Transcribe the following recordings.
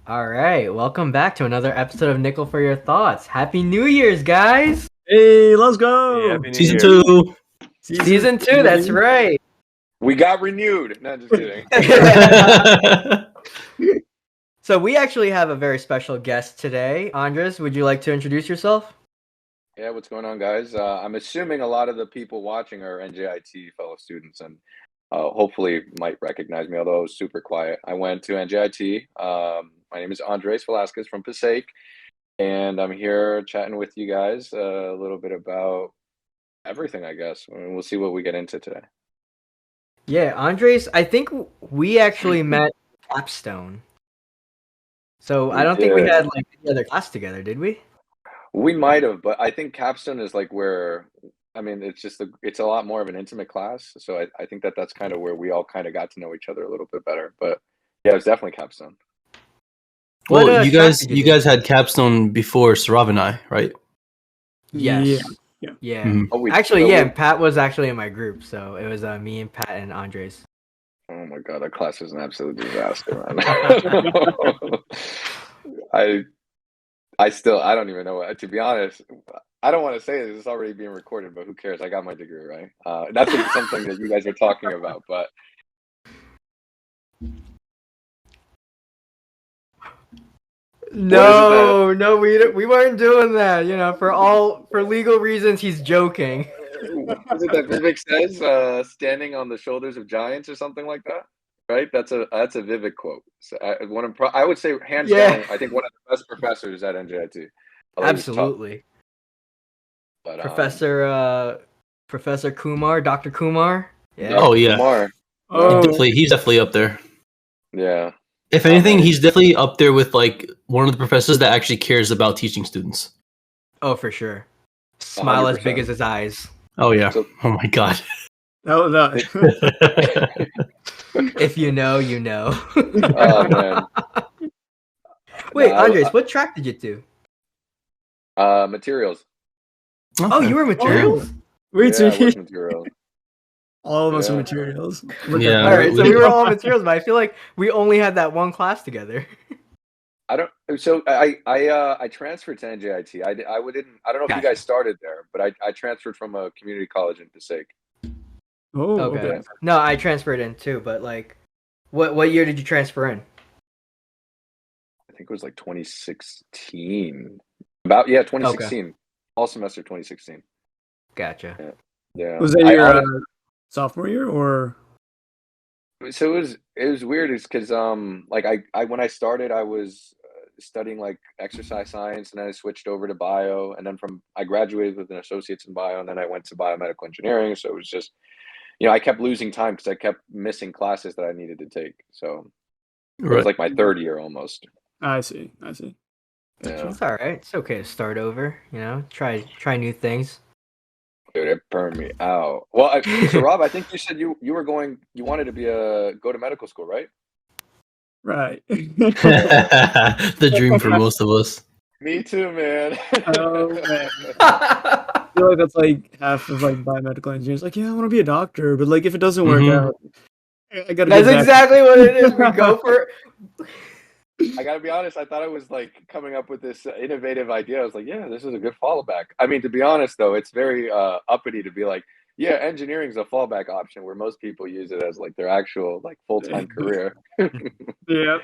All right, welcome back to another episode of Nickel for Your Thoughts. Happy New Year's, guys! Hey, let's go! Hey, Happy New Season Year. 2. Season 2, that's right. We got renewed. No, just kidding. So we actually have a very special guest today. Andres, would you like to introduce yourself? Yeah, what's going on, guys? I'm assuming a lot of the people watching are NJIT fellow students and hopefully might recognize me, although I was super quiet. I went to NJIT. My name is Andres Velasquez from Passaic, and I'm here chatting with you guys a little bit about everything, I guess. I mean, we'll see what we get into today. Yeah, Andres, I think we actually met Capstone. So I don't think we had like any other class together, did we? We might have, but I think Capstone is like where, I mean, it's a lot more of an intimate class. So I think that's kind of where we all kind of got to know each other a little bit better. But yeah, it's definitely Capstone. Well, you guys had Capstone before Sarav and I, right? Yes. Yeah. Mhm. Oh, Pat was actually in my group, so it was me and Pat and Andres. Oh my God, that class was an absolute disaster, man. I don't even know what, to be honest. I don't want to say this, it's already being recorded, but who cares? I got my degree, right? That's something that you guys are talking about, but No, we weren't doing that. You know, for legal reasons, he's joking. Is it that Vivek says, standing on the shoulders of giants or something like that? Right? That's a Vivek quote. So I would say hands down, I think one of the best professors at NJIT. Absolutely. But, Professor Kumar, Dr. Kumar. Yeah. Oh yeah. Kumar. He's definitely up there. Yeah. If anything, he's definitely up there with like one of the professors that actually cares about teaching students. Oh, for sure. Smile 100%. As big as his eyes. Oh yeah. Oh my God. No. If you know, you know. Oh man. Wait, Andres, what track did you do? Materials. Okay. Oh, you were materials? Materials. All of us are materials. Yeah. All right, so we were all materials, but I feel like we only had that one class together. I transferred to NJIT. I don't know if you guys started there, but I transferred from a community college in Passaic. Oh, okay. No, I transferred in too, but like, what year did you transfer in? I think it was like 2016. 2016. Okay. All semester 2016. Gotcha. Yeah. Was that your sophomore year or? So it was weird. It's because like I when I started, I was studying like exercise science, and then I switched over to bio, and then I graduated with an associate's in bio, and then I went to biomedical engineering. So it was just, I kept losing time because I kept missing classes that I needed to take. So it was like my third year almost. I see. Yeah. It's all right. It's okay to start over. Try new things. Dude, it burned me out. Well, so Rob, I think you said you wanted to go to medical school, right? Right. The dream for most of us. Me too, man. Oh man. I feel like that's like half of like biomedical engineers. Like, yeah, I want to be a doctor, but like if it doesn't work out, I gotta. That's exactly what it is. We go for. I gotta be honest. I thought I was like coming up with this innovative idea. I was like, yeah, this is a good fallback. I mean, to be honest, though, it's very uppity to be like, yeah, engineering is a fallback option where most people use it as like their actual like full-time career. Yeah.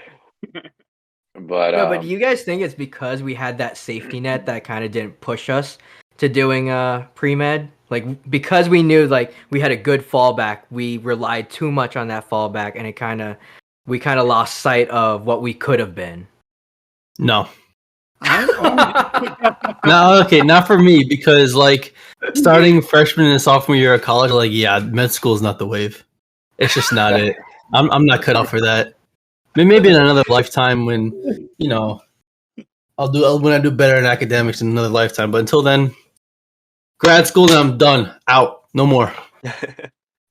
But do you guys think it's because we had that safety net that kind of didn't push us to doing pre-med? Like, because we knew like we had a good fallback, we relied too much on that fallback, and we kind of lost sight of what we could have been. No. No, okay, not for me, because like starting freshman and sophomore year of college, like med school is not the wave. It's just not it. I'm not cut out for that. Maybe in another lifetime when when I do better in academics in another lifetime. But until then, grad school, then I'm done. Out. No more.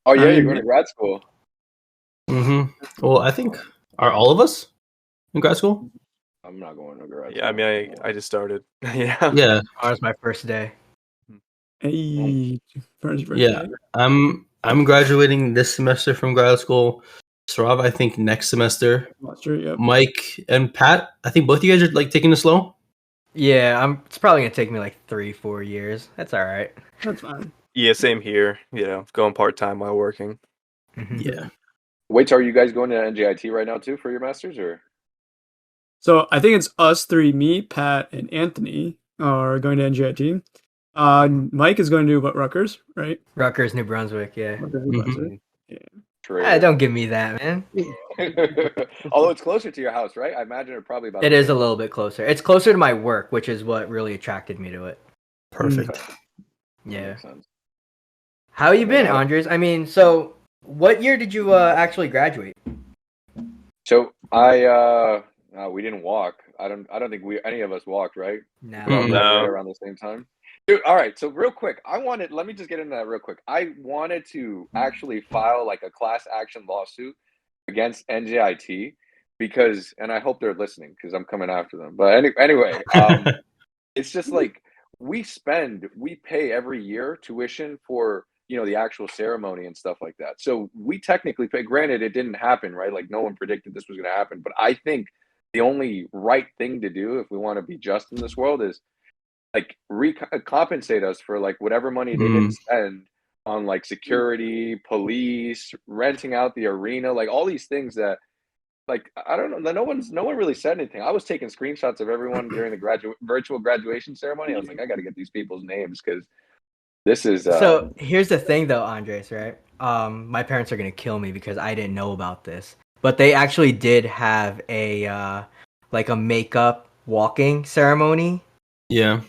Oh yeah, you're going to grad school. Mm-hmm. Well, I think are all of us in grad school? I'm not going to grad school. Yeah, I mean, I just started. Yeah. That was my first day. Hey, first yeah, I'm graduating this semester from grad school. Sarav, I think next semester. Monster, yep. Mike and Pat, I think both of you guys are like taking it slow. Yeah, it's probably gonna take me like 3-4 years. That's all right. That's fine. Yeah, same here. You know, going part time while working. Yeah. Wait, so are you guys going to NJIT right now too for your masters, or? So I think it's us three, me, Pat, and Anthony are going to NGIT. Mike is going to do what, Rutgers, right? Rutgers, New Brunswick. Yeah. Rutgers, New Brunswick. True. Don't give me that, man. Although it's closer to your house, right? I imagine it probably about. It is a little bit closer. It's closer to my work, which is what really attracted me to it. Perfect. Yeah. Makes sense. How you been, Andres? I mean, so what year did you actually graduate? So we didn't walk. I don't think any of us walked, right? No. We all Mm. graduated No. around the same time. Dude, all right. So real quick, let me just get into that real quick. I wanted to actually file like a class action lawsuit against NJIT because, and I hope they're listening because I'm coming after them. But anyway, it's just like we pay every year tuition for, you know, the actual ceremony and stuff like that. So we technically pay. Granted, it didn't happen, right? Like no one predicted this was going to happen. But I think the only right thing to do if we want to be just in this world is like compensate us for like whatever money they didn't spend on like security, police, renting out the arena, like all these things that like I don't know. No one really said anything. I was taking screenshots of everyone during the virtual graduation ceremony. I was like, I got to get these people's names because this is. So here's the thing, though, Andres. Right? My parents are gonna kill me because I didn't know about this, but they actually did have a like a makeup walking ceremony. Yeah.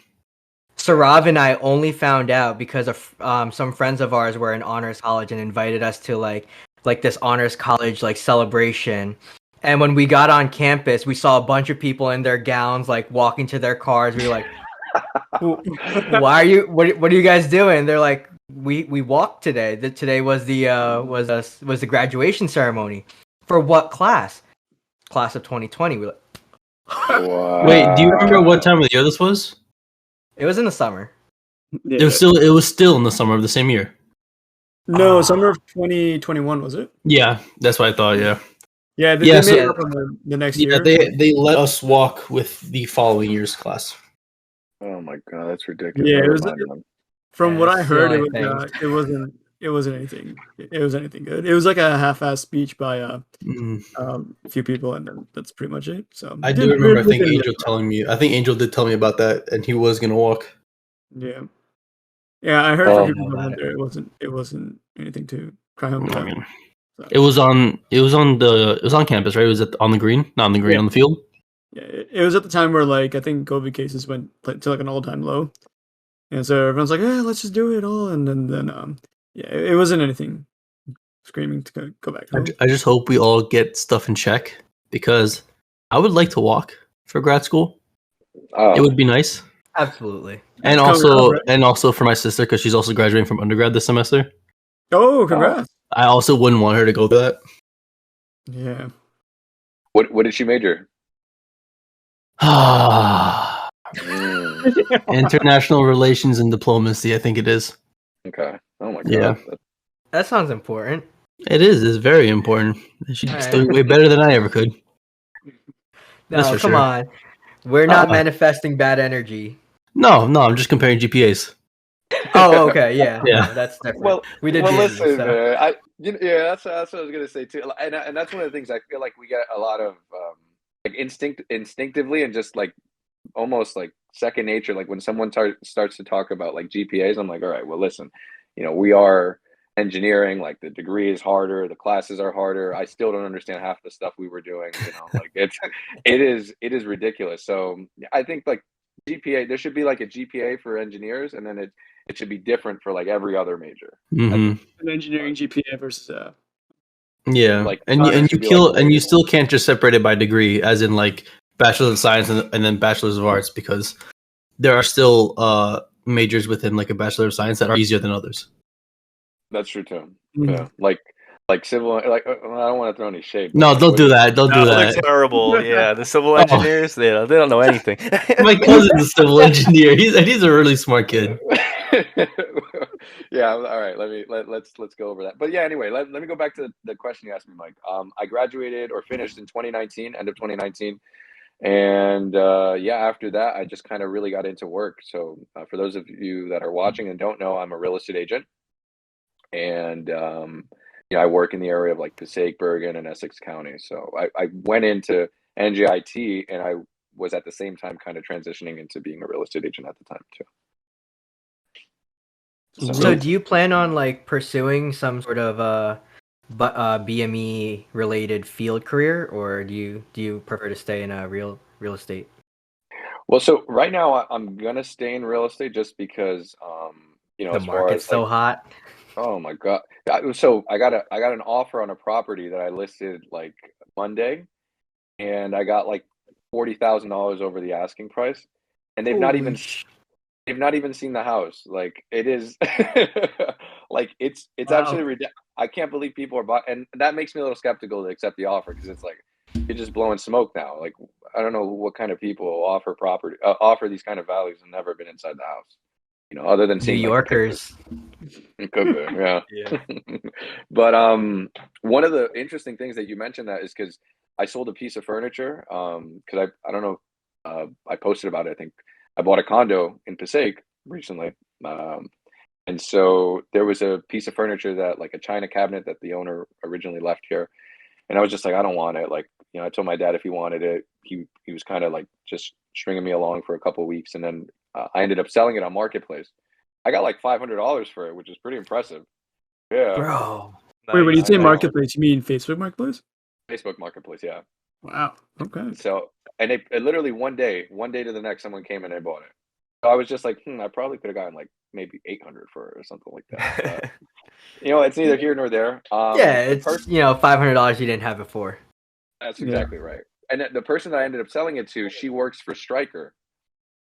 Sarav and I only found out because of some friends of ours were in honors college and invited us to like this honors college like celebration. And when we got on campus, we saw a bunch of people in their gowns like walking to their cars. We were like, "Why are you? What are you guys doing?" They're like, "We walked today. Today was the graduation ceremony for what class? Class of 2020." We're like, Wow. Wait, do you remember what time of the year this was? it was in the summer. Yeah. It was still in the summer of the same year. No, summer of 2021, was it? Yeah, that's what I thought. Yeah. Yeah, they Yeah, made so- it up on the next Yeah, year. they let us walk with the following year's class. Oh my god, that's ridiculous. Yeah, it Never was- mind then. From Yeah, what I that's the heard, only it wasn't anything. It was anything good. It was like a half-assed speech by a few people, and then that's pretty much it. So I do remember. I think Angel telling me. I think Angel did tell me about that, and he was gonna walk. Yeah, I heard Oh, from people that my went there. It wasn't anything to cry home I about. mean, So, it was on campus, right? It was on the green, not on the green, Yeah. on the field. yeah, it was at the time where like I think COVID cases went to like an all-time low, and so everyone's like, "Yeah, let's just do it all," and then yeah, it wasn't anything screaming to go back home. I just hope we all get stuff in check because I would like to walk for grad school. It would be nice, Absolutely. and It's coming also up, right? for my sister because she's also graduating from undergrad this semester. Oh, congrats! I also wouldn't want her to go through that. Yeah. What did she major? Mm, International relations and diplomacy, I think it is. okay. Oh my god. Yeah. That sounds important. It is. It's very important. She's Alright. doing way better than I ever could. No, That's for come sure. on. We're not Uh, manifesting bad energy. No, I'm just comparing GPAs. Oh, okay, yeah. Yeah. No, that's different. Well, we did well, Dummies, listen, so. that's what I was gonna say too, and that's one of the things I feel like we get a lot of like instinctively and just like almost like second nature. Like when someone starts to talk about like GPAs, I'm like, all right, well, listen, you know, we are engineering. Like the degree is harder, the classes are harder. I still don't understand half the stuff we were doing. You know, like it is ridiculous. So I think like GPA, there should be like a GPA for engineers, and then it should be different for like every other major. hmm An engineering GPA versus Yeah, Like, and it you should be, kill like, and you labeled. still can't just separate it by degree, as in like bachelor's of science and then bachelor's of arts, because there are still majors within like a bachelor of science that are easier than others. That's true too. Mhm. Yeah, like civil. Like I don't want to throw any shade. but, No, like, don't what do is- that. Don't do No, they're that. terrible. Yeah, the civil engineers, they don't know anything. My cousin's a civil engineer. He's a really smart kid. Yeah, all right. Let's go over that. But yeah, anyway, let me go back to the question you asked me, Mike. I graduated or finished in 2019, end of 2019, and yeah, after that, I just kind of really got into work. So for those of you that are watching and don't know, I'm a real estate agent, and I work in the area of like Passaic, Bergen, and Essex County. So I went into NJIT, and I was at the same time kind of transitioning into being a real estate agent at the time too. So do you plan on like pursuing some sort of BME related field career, or do you prefer to stay in real estate? Well, so right now I'm gonna stay in real estate just because, The as far market's as like, so hot. oh my God. So I got an offer on a property that I listed like Monday, and I got like $40,000 over the asking price, and they've not even seen the house. Like it is, like it's Wow. absolutely ridiculous. I can't believe people are buying, and that makes me a little skeptical to accept the offer because it's like you're just blowing smoke now. Like I don't know what kind of people offer these kind of values and never been inside the house. Other than New seeing like the pictures. Yorkers. It could be, yeah. Yeah. But one of the interesting things that you mentioned that is because I sold a piece of furniture. Because I don't know, I posted about it. I think I bought a condo in Passaic recently. And so there was a piece of furniture that like a china cabinet that the owner originally left here, and I was just like, I don't want it. Like, I told my dad if he wanted it, he was kind of like just stringing me along for a couple of weeks, and then I ended up selling it on Marketplace. I got like $500 for it, which is pretty impressive. Yeah, Bro. Wait, when you I say know. marketplace, you mean Facebook Marketplace? Facebook Marketplace, yeah. Wow. Okay. So, and it literally one day to the next, someone came and they bought it. So I was just like, I probably could have gotten like maybe 800 for it or something like that. But, it's neither here nor there. Yeah, it's $500 you didn't have before. That's exactly right. And the person that I ended up selling it to, she works for Stryker,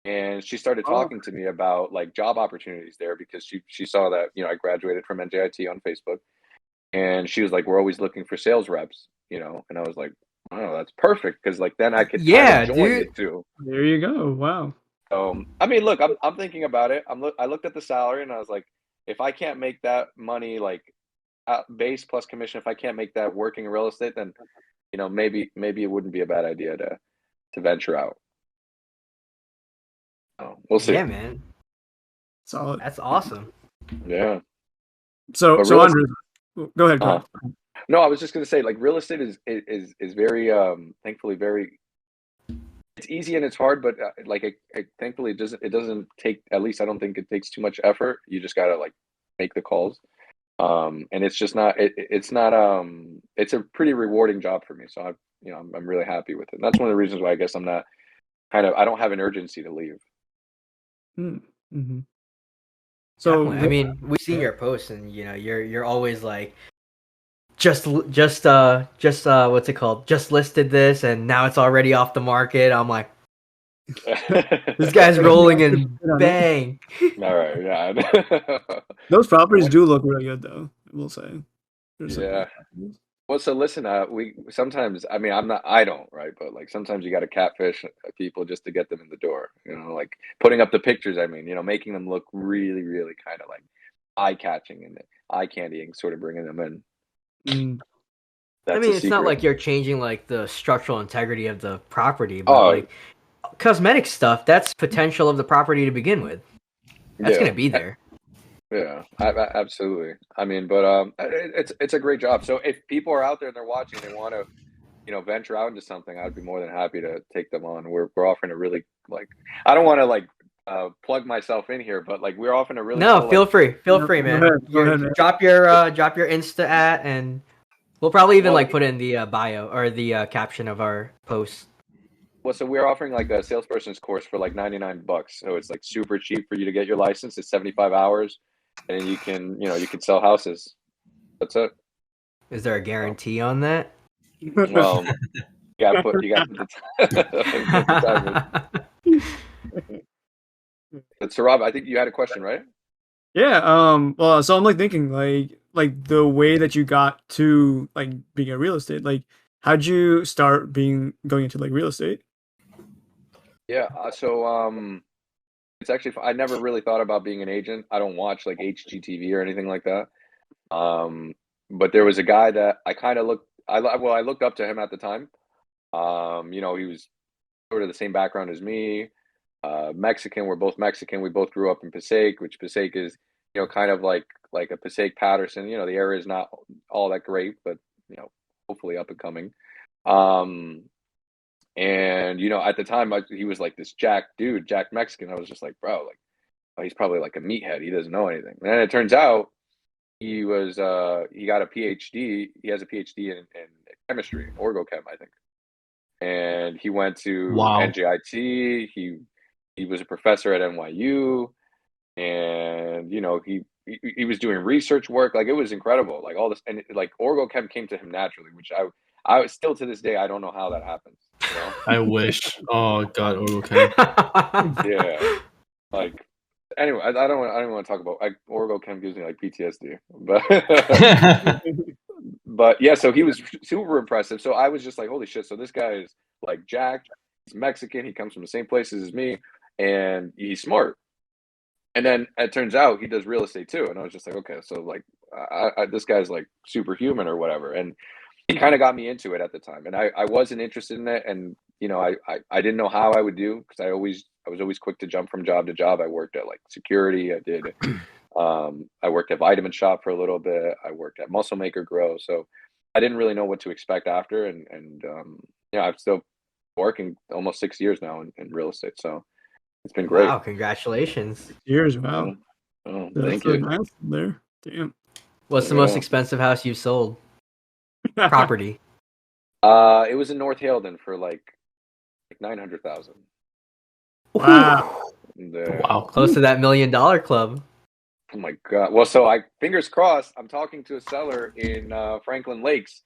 and she started talking to me about like job opportunities there because she saw that I graduated from NJIT on Facebook, and she was like, "We're always looking for sales reps," and I was like, "Oh, that's perfect because like then I could kind of join it too." There you go. Wow. I mean, look, I'm thinking about it. I looked at the salary and I was like, if I can't make that money like base plus commission, if I can't make that working in real estate, then maybe it wouldn't be a bad idea to venture out. We'll see. Yeah, man. Solid. That's awesome. Yeah. So Andres, go ahead. No, I was just gonna say, like, real estate is very thankfully very. It's easy and it's hard, but like thankfully it doesn't take, at least I don't think it takes too much effort. You just gotta like make the calls, and it's just not it's not it's a pretty rewarding job for me. So I'm really happy with it. And that's one of the reasons why I guess I'm not I don't have an urgency to leave. Mm-hmm. So definitely. I mean, we've seen your posts, and you're always like, just what's it called? Just listed this, and now it's already off the market. I'm like, this guy's rolling in bang. All right, yeah. Those properties do look really good, though. I will say. Yeah. Well, so listen, we sometimes, I mean, I don't, right? But like sometimes you got to catfish people just to get them in the door, like putting up the pictures. I mean, making them look really, really kind of like eye catching and eye candying, sort of bringing them in. I mean, it's not like you're changing like the structural integrity of the property, but like cosmetic stuff, that's potential of the property to begin with. That's going to be there. Yeah, absolutely. I mean, but it's a great job. So if people are out there and they're watching, they want to, venture out into something, I'd be more than happy to take them on. We're offering a really like, I don't want to like plug myself in here, but like we're offering a really feel free, man. Go ahead. Drop your Insta at, and we'll probably even like put it in the bio or the caption of our post. Well, so we're offering like a salesperson's course for like $99. So it's like super cheap for you to get your license. It's 75 hours. And you can, you can sell houses. That's it. Is there a guarantee on that? Well, you got to put the time. So Rob, I think you had a question, right? Yeah. Well, so I'm like thinking like the way that you got to like being a real estate. Like, how'd you start going into like real estate? Yeah. So It's actually I never really thought about being an agent. I don't watch like HGTV or anything like that. But there was a guy that I kind of looked. I looked up to him at the time. You know, he was sort of the same background as me. Mexican. We're both Mexican. We both grew up in Passaic, which Passaic is, you know, kind of like a Passaic Patterson. You know, the area is not all that great, but you know, hopefully up and coming. And you know, at the time, he was like this Jack dude, Jack Mexican. I was just like, bro, like, oh, he's probably like a meathead. He doesn't know anything. And then it turns out he was he got a PhD. He has a PhD in chemistry, orgochem, I think. And he went to Wow. NJIT. He was a professor at NYU, and you know, he was doing research work. Like, it was incredible. Like all this, and like orgochem came to him naturally, which I still to this day I don't know how that happens. You know? I wish. Oh God, okay. Yeah. Like, anyway, I don't want to talk about orgochem gives me like PTSD, but but yeah, so he was super impressive. So I was just like, holy shit! So this guy is like Jack. He's Mexican. He comes from the same places as me, and he's smart. And then it turns out he does real estate too. And I was just like, okay, so like, this guy's like superhuman or whatever. And he kind of got me into it at the time. And I wasn't interested in it. And, you know, I didn't know how I would do, because I was always quick to jump from job to job. I worked at like security. I worked at Vitamin Shop for a little bit. I worked at Muscle Maker Grow. So I didn't really know what to expect after. And yeah, I'm still working almost 6 years now in real estate. So it's been great. Wow, congratulations. Years, wow. Oh, That's thank so you. nice there. Damn. What's the most expensive house you've sold? Property. It was in North Haledon for like 900,000. Wow. Wow. Close to that $1 million club. Oh my God. Well, so fingers crossed, I'm talking to a seller in Franklin Lakes,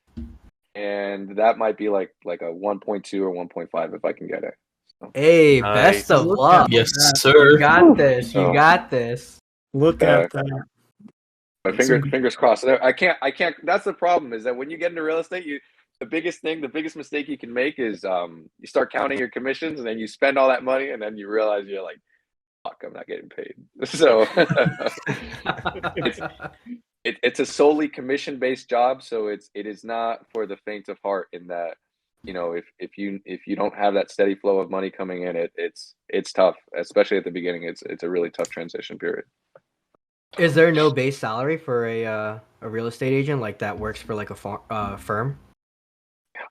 and that might be like a 1.2 or 1.5 if I can get it. So. Hey, Nice. best of luck. Yes, You sir. got this. You Oh. got this. Look at that. My fingers crossed. I can't. That's the problem, is that when you get into real estate, the biggest mistake you can make is you start counting your commissions, and then you spend all that money, and then you realize you're like, fuck, I'm not getting paid. So it's a solely commission-based job, so it is not for the faint of heart, in that, you know, if you don't have that steady flow of money coming in, it's tough, especially at the beginning. It's a really tough transition period. Is there no base salary for a real estate agent like that works for like a firm?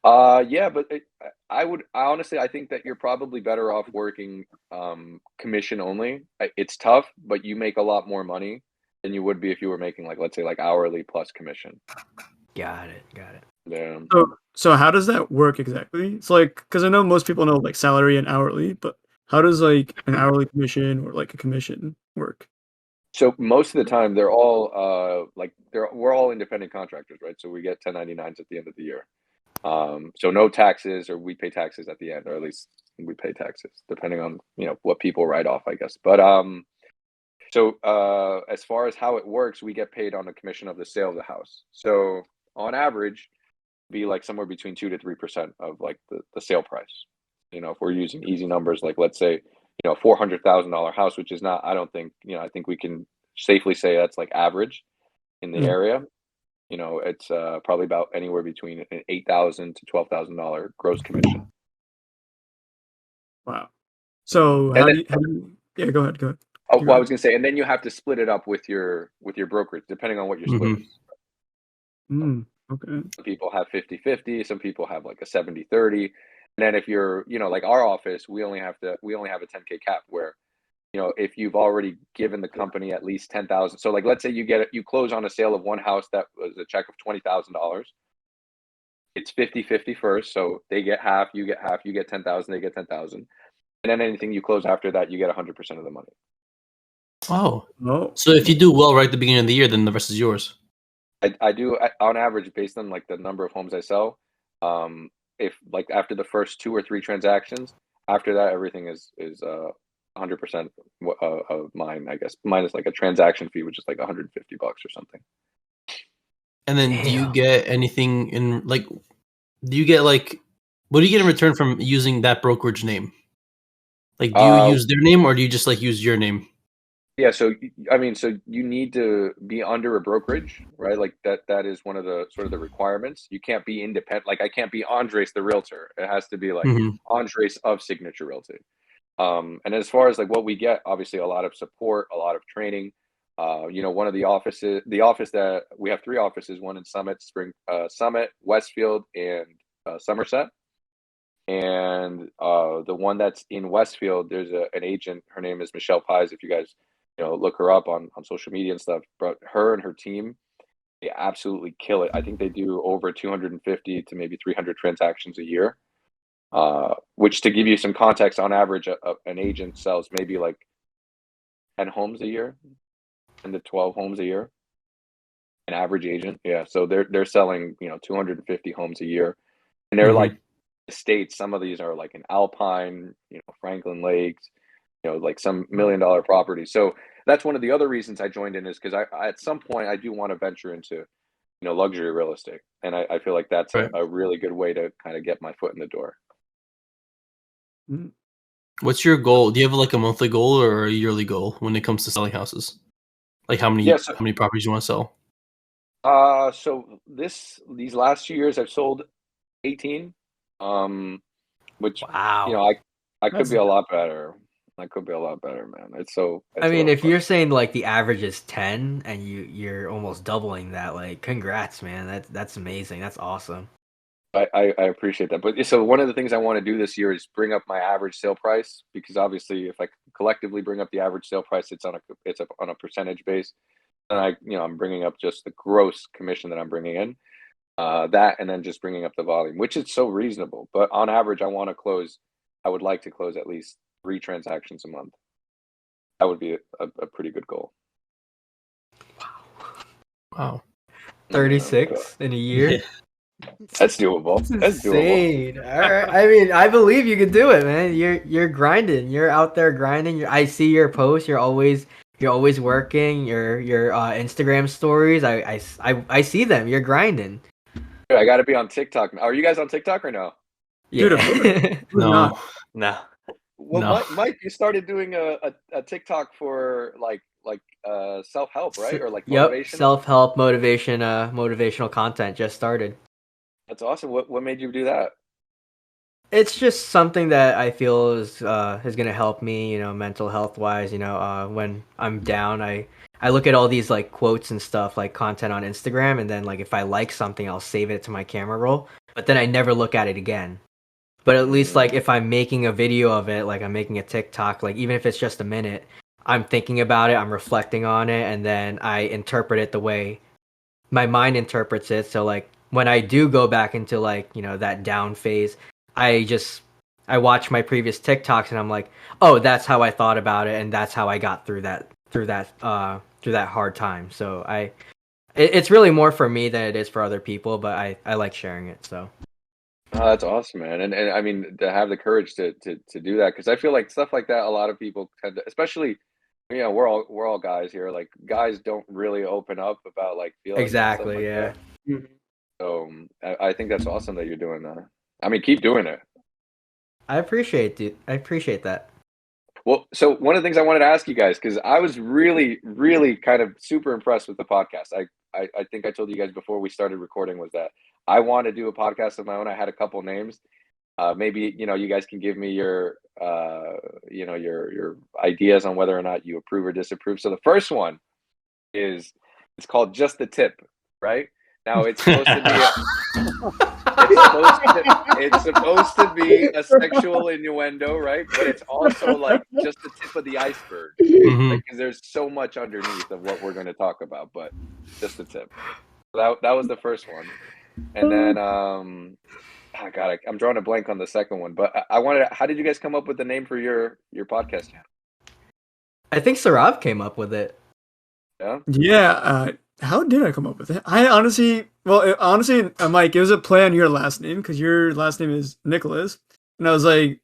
Yeah, but I honestly, I think that you're probably better off working commission only. It's tough, but you make a lot more money than you would be if you were making, like, let's say, like hourly plus commission. Got it. Yeah. So how does that work exactly? It's like, because I know most people know like salary and hourly, but how does like an hourly commission or like a commission work? So most of the time, they're all we're all independent contractors, right? So we get 1099s at the end of the year. So no taxes, or we pay taxes at the end, or at least we pay taxes, depending on, you know, what people write off, I guess. But so as far as how it works, we get paid on the commission of the sale of the house. So on average, be like somewhere between 2 to 3% of like the sale price. You know, if we're using easy numbers, like let's say, you know, $400,000 house, which is not, I don't think, you know, I think we can safely say that's like average in the area. You know, it's probably about anywhere between an $8,000 to $12,000 gross commission. Wow. So And yeah, go ahead. Oh, well, I was gonna say, and then you have to split it up with your brokerage, depending on what your split is. Okay. Some people have 50-50, some people have like a 70-30. And then if you're, you know, like our office, we only have a 10K cap, where, you know, if you've already given the company at least 10,000. So like, let's say you close on a sale of one house that was a check of $20,000. It's 50-50 first. So they get half, you get half, you get 10,000, they get 10,000. And then anything you close after that, you get 100% of the money. Oh. Oh. So if you do well right at the beginning of the year, then the rest is yours. I do, on average, based on like the number of homes I sell. If like after the first 2 or 3 transactions, after that, everything is 100% of mine, I guess, minus like a transaction fee, which is like $150 or something. And then do you get anything in, like, do you get like, what do you get in return from using that brokerage name? Like, do you use their name or do you just like use your name? Yeah, so I mean, so you need to be under a brokerage, right? Like that is one of the sort of the requirements. You can't be independent. Like I can't be Andres the realtor. It has to be like Mhm. Andres of Signature Realty. And as far as like what we get, obviously a lot of support, a lot of training. One of the office that we have 3 offices, one in Summit, Westfield, and Somerset. And the one that's in Westfield, there's an agent. Her name is Michelle Pies. If you guys, look her up on social media and stuff. But her and her team, they absolutely kill it. I think they do over 250 to maybe 300 transactions a year. Which, to give you some context, on average, an agent sells maybe like 10 homes a year, 10 to 12 homes a year. An average agent, yeah. So they're selling 250 homes a year, and they're like estates. Some of these are like in Alpine, Franklin Lakes, like some $1 million properties. So that's one of the other reasons I joined in, is because I at some point I do want to venture into luxury real estate, and I feel like that's Right. a really good way to kind of get my foot in the door. What's your goal? Do you have like a monthly goal or a yearly goal when it comes to selling houses? Like how many properties you want to sell? So these last 2 years I've sold 18, which Wow. I could be a lot better. I could be a lot better, man. I mean, if you're saying like the average is 10 and you're almost doubling that, like congrats, man. That's amazing. That's awesome. I appreciate that. But so one of the things I want to do this year is bring up my average sale price, because obviously if I collectively bring up the average sale price, it's on a percentage base. And I'm bringing up just the gross commission that I'm bringing in, that, and then just bringing up the volume, which is so reasonable. But on average, I would like to close at least 3 transactions a month. That would be a pretty good goal. Wow. 36 in a year. Yeah. That's doable. That's doable. Insane. All right. I mean, I believe you can do it, man. You're grinding. You're out there grinding. I see your posts. You're always working. Your Instagram stories. I see them. You're grinding. I got to be on TikTok. Are you guys on TikTok or no? Yeah. Dude, No. No. Well, No. Mike, you started doing a TikTok for like self-help, right? Or like Yep. motivation. Self-help, motivation, motivational content just started. That's awesome. What made you do that? It's just something that I feel is gonna help me, mental health wise. When I'm down, I look at all these like quotes and stuff, like content on Instagram, and then like if I like something, I'll save it to my camera roll. But then I never look at it again. But at least like if I'm making a video of it, like I'm making a TikTok, like even if it's just a minute, I'm thinking about it, I'm reflecting on it, and then I interpret it the way my mind interprets it. So like when I do go back into like, that down phase, I watch my previous TikToks and I'm like, oh, that's how I thought about it, and that's how I got through that hard time. So it's really more for me than it is for other people, but I like sharing it. So Oh, that's awesome, man. And I mean, to have the courage to do that, because I feel like stuff like that, a lot of people tend to, especially, we're all guys here. Like guys don't really open up about like feelings and stuff exactly, like yeah. that. So I think that's awesome that you're doing that. I mean, keep doing it. I appreciate that. Well, so one of the things I wanted to ask you guys, because I was really, really kind of super impressed with the podcast. I think I told you guys before we started recording was that I want to do a podcast of my own. I had a couple names. Maybe you guys can give me your your ideas on whether or not you approve or disapprove. So the first one is, it's called Just the Tip, right? Now it's supposed to be it's supposed to be a sexual innuendo, right? But it's also like just the tip of the iceberg, because there's so much underneath of what we're going to talk about, but just the tip. That was the first one, and then I'm drawing a blank on the second one. But I wanted how did you guys come up with the name for your podcast channel? I think Sarab came up with it. Yeah. Yeah. How did I come up with it? Honestly, Mike, it was a play on your last name, because your last name is Nicholas, and I was like,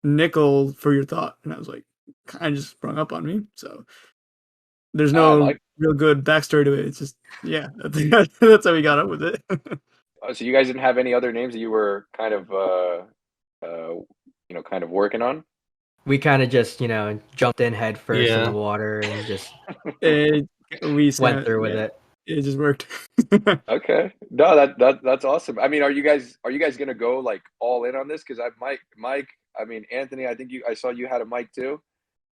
nickel for your thought, and I was like, kind of just sprung up on me. So there's no real good backstory to it. It's just, yeah, I think that's how we got up with it. So you guys didn't have any other names that you were kind of kind of working on? we kind of just jumped in head first in Yeah. the water and just We went through with it. It just worked. Okay. No, that's awesome. I mean, are you guys gonna go like all in on this? Because Mike. I mean, Anthony. I think I saw you had a mic too.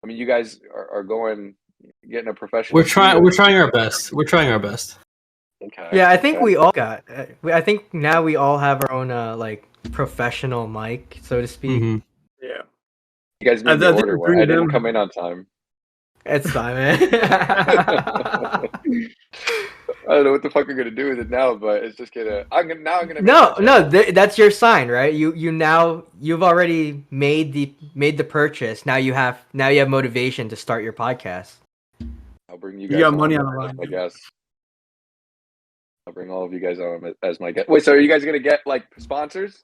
I mean, you guys are getting a professional. We're trying our best. We're trying our best. Okay. Yeah, I think okay. we all got. I think now we all have our own like professional mic, so to speak. Mm-hmm. Yeah. You guys made me I think order the one. three I of didn't them- come in on time. It's fine, man. I don't know what the fuck I'm gonna do with it now, but it's just gonna. I'm gonna make No, that no, channel. that's your sign, right? You've already made the purchase. Now you have motivation to start your podcast. I'll bring you You guys. got money on the as line. my guest. I'll bring all of you guys on as my guest. Wait, so are you guys gonna get like sponsors?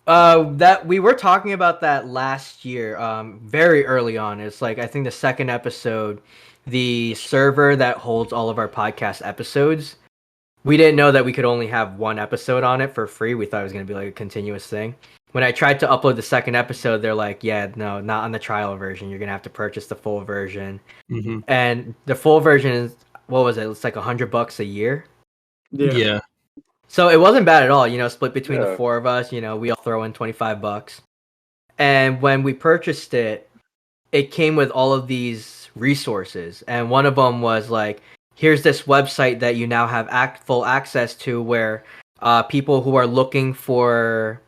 That we were talking about that last year, very early on. It's like I think the second episode, the server that holds all of our podcast episodes. We didn't know that we could only have one episode on it for free. We thought it was gonna be like a continuous thing. When I tried to upload the second episode, they're like, "Yeah, no, not on the trial version. You're gonna have to purchase the full version." Mm-hmm. And the full version is what was it? It's like $100 a year. Yeah. So it wasn't bad at all, split between the Yeah. four of us, we all throw in $25. And when we purchased it, it came with all of these resources. And one of them was like, here's this website that you now have full access to where people who are looking for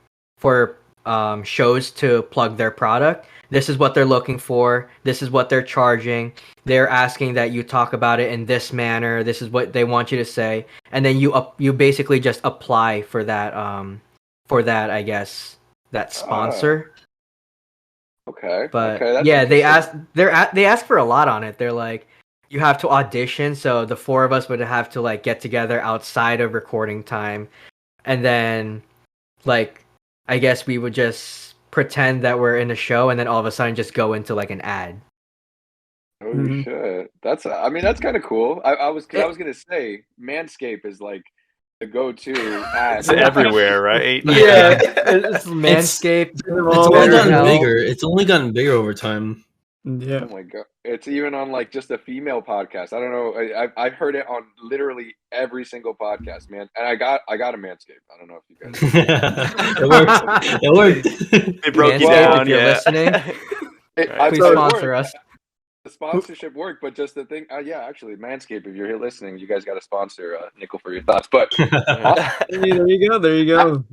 shows to plug their product, this is what they're looking for. This is what they're charging. They're asking that you talk about it in this manner. This is what they want you to say, and then you basically just apply for that I guess that sponsor. Okay. But okay, that's yeah, they interesting. they ask for a lot on it. They're like, you have to audition, so the four of us would have to like get together outside of recording time, and then like I guess we would just pretend that we're in a show, and then all of a sudden just go into like an ad. Oh Mhm. shit. That's kind of cool. I was gonna say Manscaped is like the go-to ad. It's everywhere, right? Yeah, it's Manscaped. It's Oh, only gotten BetterHelp. bigger. It's only gotten bigger over time. Yeah. Oh my god! It's even on like just a female podcast. I don't know. I heard it on literally every single podcast, man. And I got a Manscaped. I don't know if you guys. It worked. It worked. They broke you Manscaped, down. if you're Yeah. listening, Right. please So it sponsor worked. us. The sponsorship worked, but just the thing. Yeah, actually, Manscaped. If you're here listening, you guys got to sponsor Nickel for your thoughts. But Hey, there you go. There you go.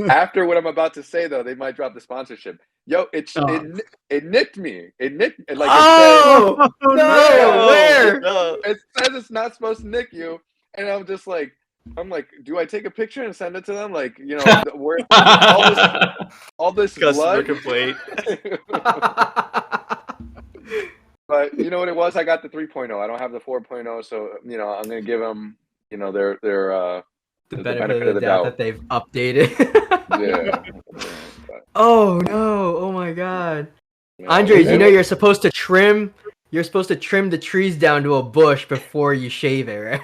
after what I'm about to say, though, they might drop the sponsorship. Yo, it nicked me. It nicked. Like Oh Oh, no! Where? No. it says it's not supposed to nick you, and I'm just like, do I take a picture and send it to them? Like, where all this Customer blood. complaint. But you know what it was? I got the 3.0. I don't have the 4.0, so I'm gonna give them, their the benefit of the doubt that they've updated. Yeah. Oh no! Oh my god, Yeah. Andres, And- you're supposed to trim. You're supposed to trim the trees down to a bush before you shave it, right?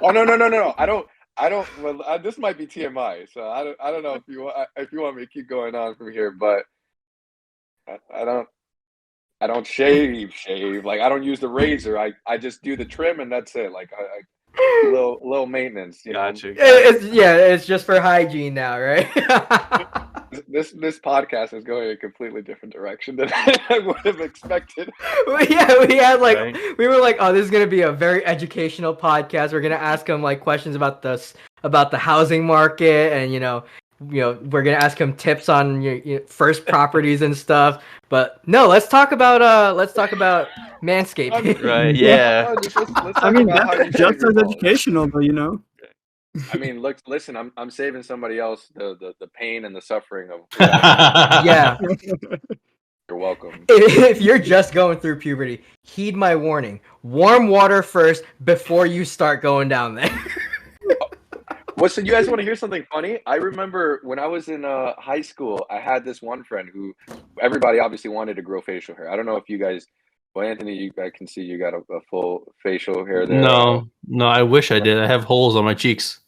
Oh no! I don't. Well, this might be TMI, so I don't know if you want me to keep going on from here, but I don't shave. Like I don't use the razor. I just do the trim and that's it. Like I little maintenance. Gotcha. It's just for hygiene now, right? This podcast is going a completely different direction than I would have expected. we had like Right. we were like, oh, this is gonna be a very educational podcast. We're gonna ask him like questions about the housing market, and we're gonna ask him tips on your first properties and stuff. But no, let's talk about Manscaped. Right. Yeah. Let's talk I mean, about how you that's shave just your as balls. educational, though. I mean, listen. I'm saving somebody else the pain and the suffering of. Yeah. You're welcome. If you're just going through puberty, heed my warning. Warm water first before you start going down there. Well, so you guys want to hear something funny? I remember when I was in high school, I had this one friend who everybody obviously wanted to grow facial hair. I don't know if you guys. Well, Anthony, I can see you got a full facial hair there. No, I wish I did. I have holes on my cheeks.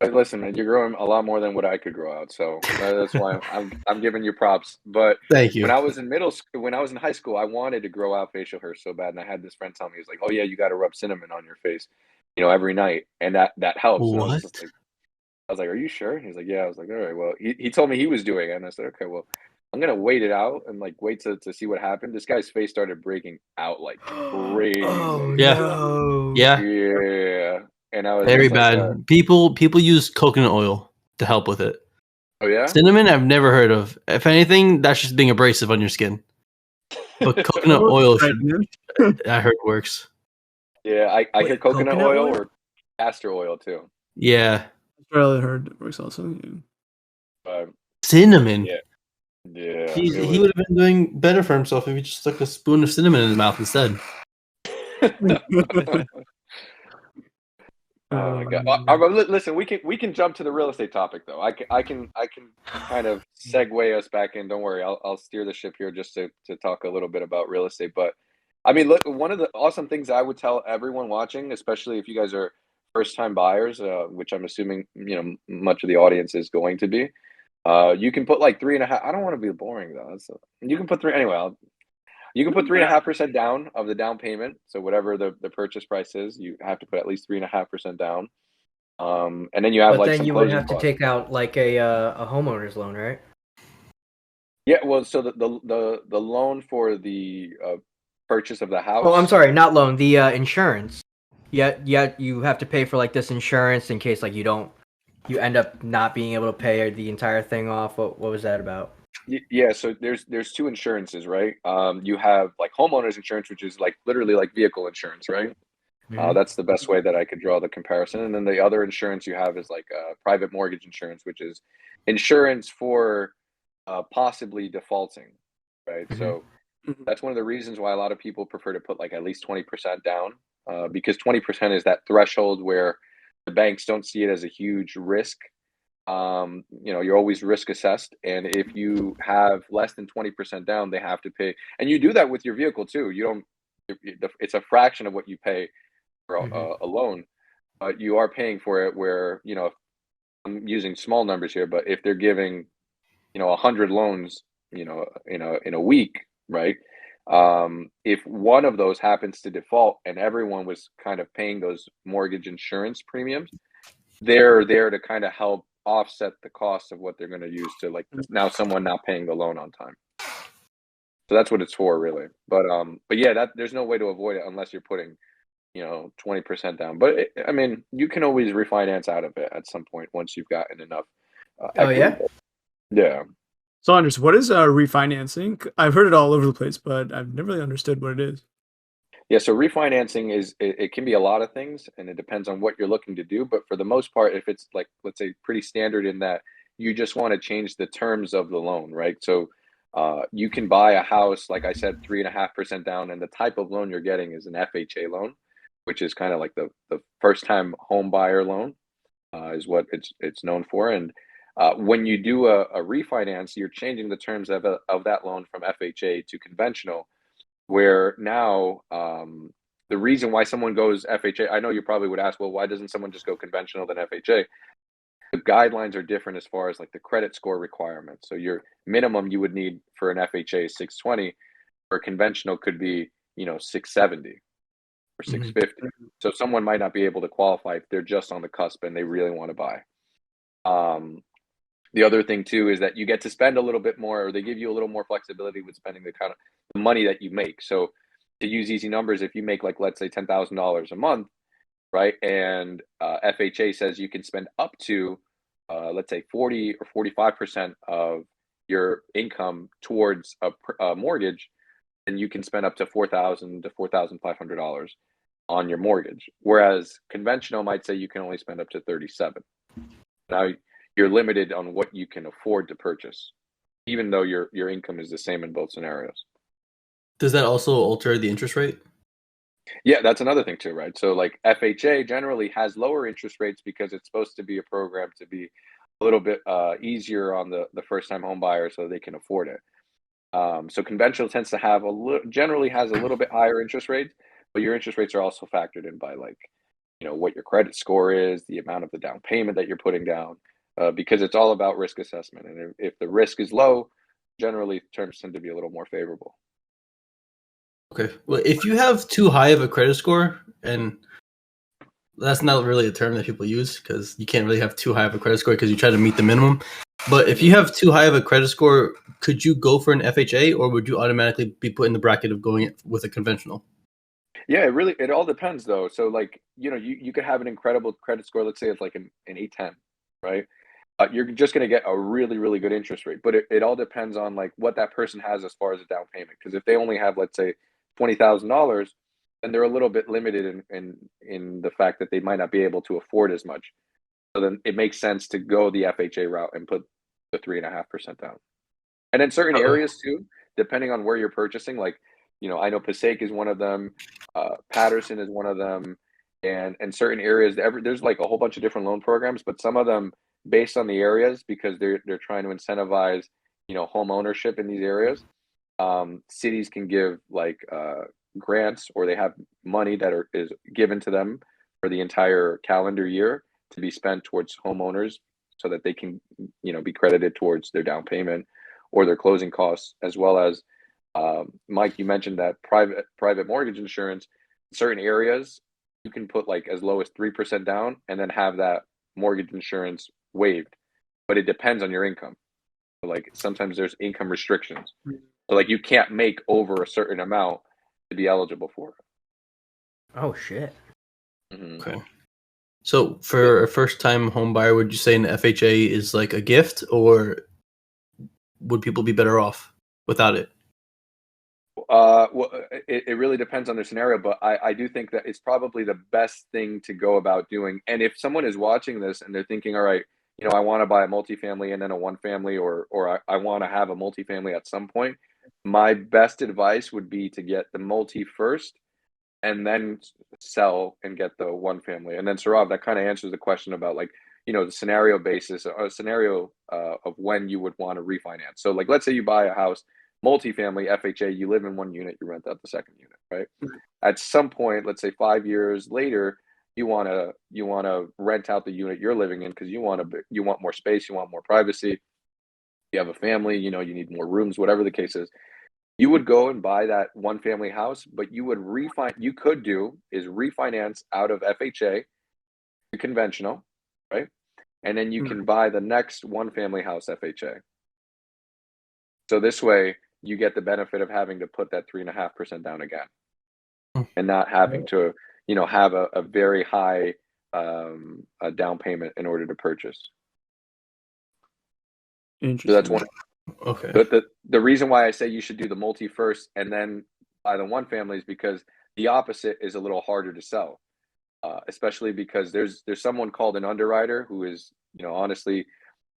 But listen, man, you're growing a lot more than what I could grow out, so that's why I'm giving you props. But Thank you. when I was in middle school, when I was in high school, I wanted to grow out facial hair so bad, and I had this friend tell me, he's like, "Oh yeah, you got to rub cinnamon on your face, every night, and that helps." And What? I was like, "Are you sure?" He's like, "Yeah." I was like, "All right." Well, he told me he was doing it, and I said, "Okay, well, I'm gonna wait it out and like wait to see what happened." This guy's face started breaking out like Oh crazy. Yeah. no. Yeah. Yeah, and I was Very just like, bad. People use coconut oil to help with it. "Oh yeah." Cinnamon, I've never heard of. If anything, that's just being abrasive on your skin. But coconut oil I heard works. Yeah, I hear Wait, coconut coconut oil oil? or castor oil too. Yeah. That's what I heard works also. Yeah. But Cinnamon. yeah, yeah, He it he was. would have been doing better for himself if he just stuck a spoon of cinnamon in his mouth instead. Oh my God. Listen, we can jump to the real estate topic though. I can kind of segue us back in. Don't worry, I'll steer the ship here just to talk a little bit about real estate. But I mean, look, one of the awesome things I would tell everyone watching, especially if you guys are first time buyers, which I'm assuming much of the audience is going to be. You can put like 3.5. I don't want to be boring though. You can put three anyway. You can put 3.5% down of the down payment. So whatever the purchase price is, you have to put at least 3.5% down. And then you have But like then some you would closing have to costs. take out like a homeowner's loan, right? Yeah, well, so the loan for the purchase of the Oh, I'm house. sorry, not loan, the insurance. Yet you have to pay for like this insurance in case like you end up not being able to pay the entire thing off. What was that about? Yeah, so there's two insurances, right? You have like homeowners insurance, which is like literally like vehicle insurance, right? Hmm. That's the best way that I could draw the comparison. And then the other insurance you have is like private mortgage insurance, which is insurance for possibly defaulting, right? Hmm. So that's one of the reasons why a lot of people prefer to put like at least 20% down, because 20% is that threshold where the banks don't see it as a huge risk. You're always risk assessed, and if you have less than 20% down, they have to pay. And you do that with your vehicle too. You don't. It's a fraction of what you pay for Hmm. a loan, but you are paying for it. Where I'm using small numbers here, but if they're giving 100 loans, in a week, right? If one of those happens to default and everyone was kind of paying those mortgage insurance premiums, they're there to kind of help offset the cost of what they're going to use to like now someone not paying the loan on time. So that's what it's for, really. But yeah, that there's no way to avoid it unless you're putting 20% down. But I mean, you can always refinance out of it at some point once you've gotten enough Oh equity. yeah. Yeah. So, Anders, what is refinancing? I've heard it all over the place, but I've never really understood what it is. Yeah, so refinancing it can be a lot of things, and it depends on what you're looking to do. But for the most part, if it's like, let's say, pretty standard in that you just want to change the terms of the loan, right? So you can buy a house, like I said, 3.5% down, and the type of loan you're getting is an FHA loan, which is kind of like the first time home buyer loan, is what it's known for. And when you do a refinance, you're changing the terms of that loan from FHA to conventional, where now the reason why someone goes FHA, I know you probably would ask, well, why doesn't someone just go conventional than FHA? The guidelines are different as far as like the credit score requirements. So your minimum you would need for an FHA is 620, or conventional could be 670 or Hmm. 650. So someone might not be able to qualify if they're just on the cusp and they really want to buy. Um, the other thing too is that you get to spend a little bit more, or they give you a little more flexibility with spending the kind of the money that you make. So to use easy numbers, if you make like let's say $10,000 a month, right, and FHA says you can spend up to let's say 40 or 45% of your income towards a mortgage, and you can spend up to $4,000 to $4,500 on your mortgage. Whereas conventional might say you can only spend up to 37. Now you're limited on what you can afford to purchase, even though your income is the same in both scenarios. Does that also alter the interest rate? Yeah, that's another thing too, right? So like FHA generally has lower interest rates because it's supposed to be a program to be a little bit easier on the first time home buyer so they can afford it. So conventional tends to have generally has a little bit higher interest rates, but your interest rates are also factored in by like what your credit score is, the amount of the down payment that you're putting down, because it's all about risk assessment. And if the risk is low, generally terms tend to be a little more favorable. Okay. Well, if you have too high of a credit score, and that's not really a term that people use because you can't really have too high of a credit score because you try to meet the minimum. But if you have too high of a credit score, could you go for an FHA, or would you automatically be put in the bracket of going with a conventional? Yeah, it all depends though. So like, you could have an incredible credit score. Let's say it's like an 810, right? You're just going to get a really, really good interest rate, but it all depends on like what that person has as far as a down payment. Because if they only have, let's say, $20,000, then they're a little bit limited in the fact that they might not be able to afford as much. So then it makes sense to go the FHA route and put the 3.5% down. And in certain areas too, depending on where you're purchasing, like, I know Passaic is one of them, Patterson is one of them, and certain areas, there's like a whole bunch of different loan programs, but some of them based on the areas, because they're trying to incentivize, home ownership in these areas. Cities can give like grants, or they have money that is given to them for the entire calendar year to be spent towards homeowners, so that they can, be credited towards their down payment or their closing costs, as well as Mike, you mentioned that private mortgage insurance. In certain areas, you can put like as low as 3% down and then have that mortgage insurance waived, but it depends on your income. So like sometimes there's income restrictions, so like you can't make over a certain amount to be eligible for it. Oh shit. Mm-hmm. Okay. So for a first-time home buyer, would you say an FHA is like a gift, or would people be better off without it? Well, it really depends on their scenario, but I do think that it's probably the best thing to go about doing. And if someone is watching this and they're thinking, all right, I want to buy a multifamily and then a one family, or I want to have a multifamily at some point, my best advice would be to get the multi first and then sell and get the one family. And then Saurav, that kind of answers the question about like, the scenario basis, or a scenario of when you would want to refinance. So like, let's say you buy a house, multifamily, FHA, you live in one unit, you rent out the second unit, right? At some point, let's say 5 years later, you want to rent out the unit you're living in because you want more space, you want more privacy. You have a family, you need more rooms, whatever the case is. You would go and buy that one family house, but you could refinance out of FHA to conventional, right? And then you can buy the next one family house FHA. So this way you get the benefit of having to put that 3.5% down again, and not having to, have a very high a down payment in order to purchase. Interesting. So that's one. Okay. But the reason why I say you should do the multi first and then buy the one family is because the opposite is a little harder to sell, especially because there's someone called an underwriter who is, honestly,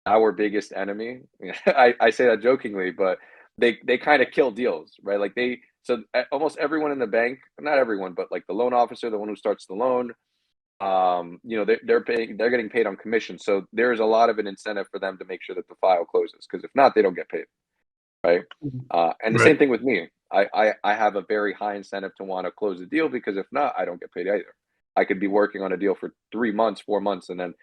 our biggest enemy. I say that jokingly, but they kind of kill deals, right? Like almost everyone in the bank, not everyone, but like the loan officer, the one who starts the loan, they're getting paid on commission. So there's a lot of an incentive for them to make sure that the file closes, because if not, they don't get paid, right? And the same thing with me. I have a very high incentive to want to close the deal, because if not, I don't get paid either. I could be working on a deal for 3 months, 4 months, and then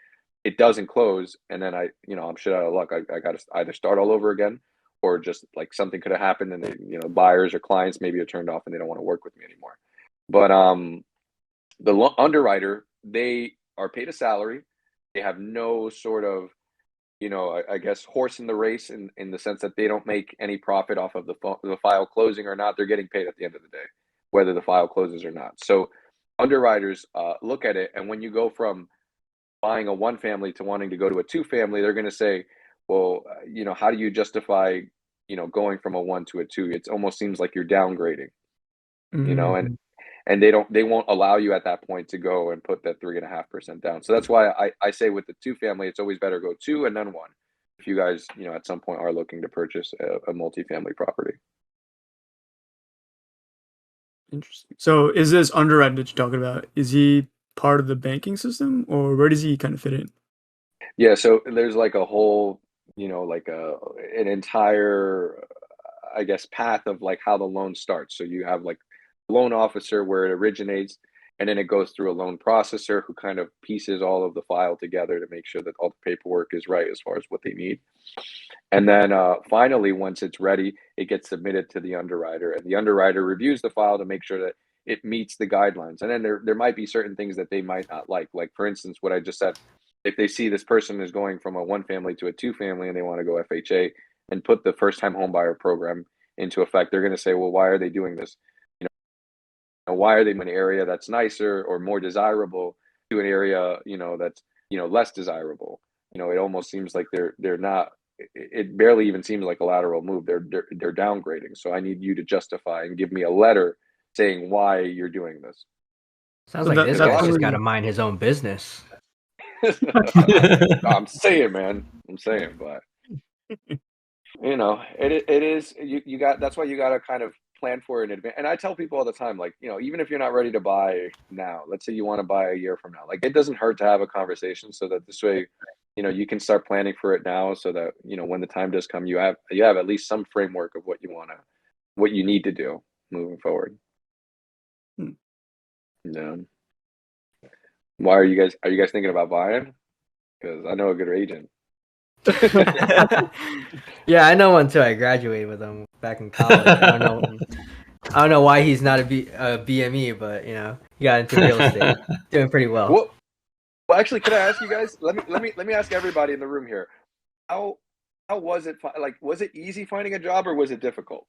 it doesn't close, and then I'm shit out of luck. I got to either start all over again, or just like something could have happened, and they, buyers or clients maybe are turned off and they don't want to work with me anymore. But the underwriter, they are paid a salary. They have no sort of, I guess, horse in the race in the sense that they don't make any profit off of the file closing or not. They're getting paid at the end of the day, whether the file closes or not. So underwriters look at it, and when you go from buying a one family to wanting to go to a two family, they're going to say, well, how do you justify, going from a one to a two? It almost seems like you're downgrading, and they won't allow you at that point to go and put that 3.5% down. So that's why I say with the two family, it's always better go two and then one, if you guys, at some point are looking to purchase a multifamily property. Interesting. So is this underwriter that you're talking about, is he part of the banking system, or where does he kind of fit in? Yeah, so there's like a whole, like an entire, I guess, path of like how the loan starts. So you have like loan officer where it originates, and then it goes through a loan processor who kind of pieces all of the file together to make sure that all the paperwork is right as far as what they need. And then finally, once it's ready, it gets submitted to the underwriter, and the underwriter reviews the file to make sure that it meets the guidelines. And then there might be certain things that they might not like for instance, what I just said. If they see this person is going from a 1-family to a 2-family and they want to go FHA and put the first-time home buyer program into effect, they're going to say, well, why are they doing this? Why are they in an area that's nicer or more desirable to an area, that's, less desirable? It almost seems like they're not. It barely even seems like a lateral move. They're downgrading. So I need you to justify and give me a letter saying why you're doing this. Sounds like this guy's just got to mind his own business. I'm saying, man. But it is. You got. That's why you got to kind of plan for it in advance. And I tell people all the time, like, even if you're not ready to buy now, let's say you want to buy a year from now, like, it doesn't hurt to have a conversation so that this way, you can start planning for it now, so that when the time does come, you have at least some framework of what you need to do moving forward. Yeah. Why are you guys thinking about buying? Because I know a good agent. Yeah, I know one too. I graduated with him back in college. I don't know why he's not a BME, but he got into real estate, doing pretty well. Well, actually, could I ask you guys? Let me ask everybody in the room here. How was it? Like, was it easy finding a job, or was it difficult?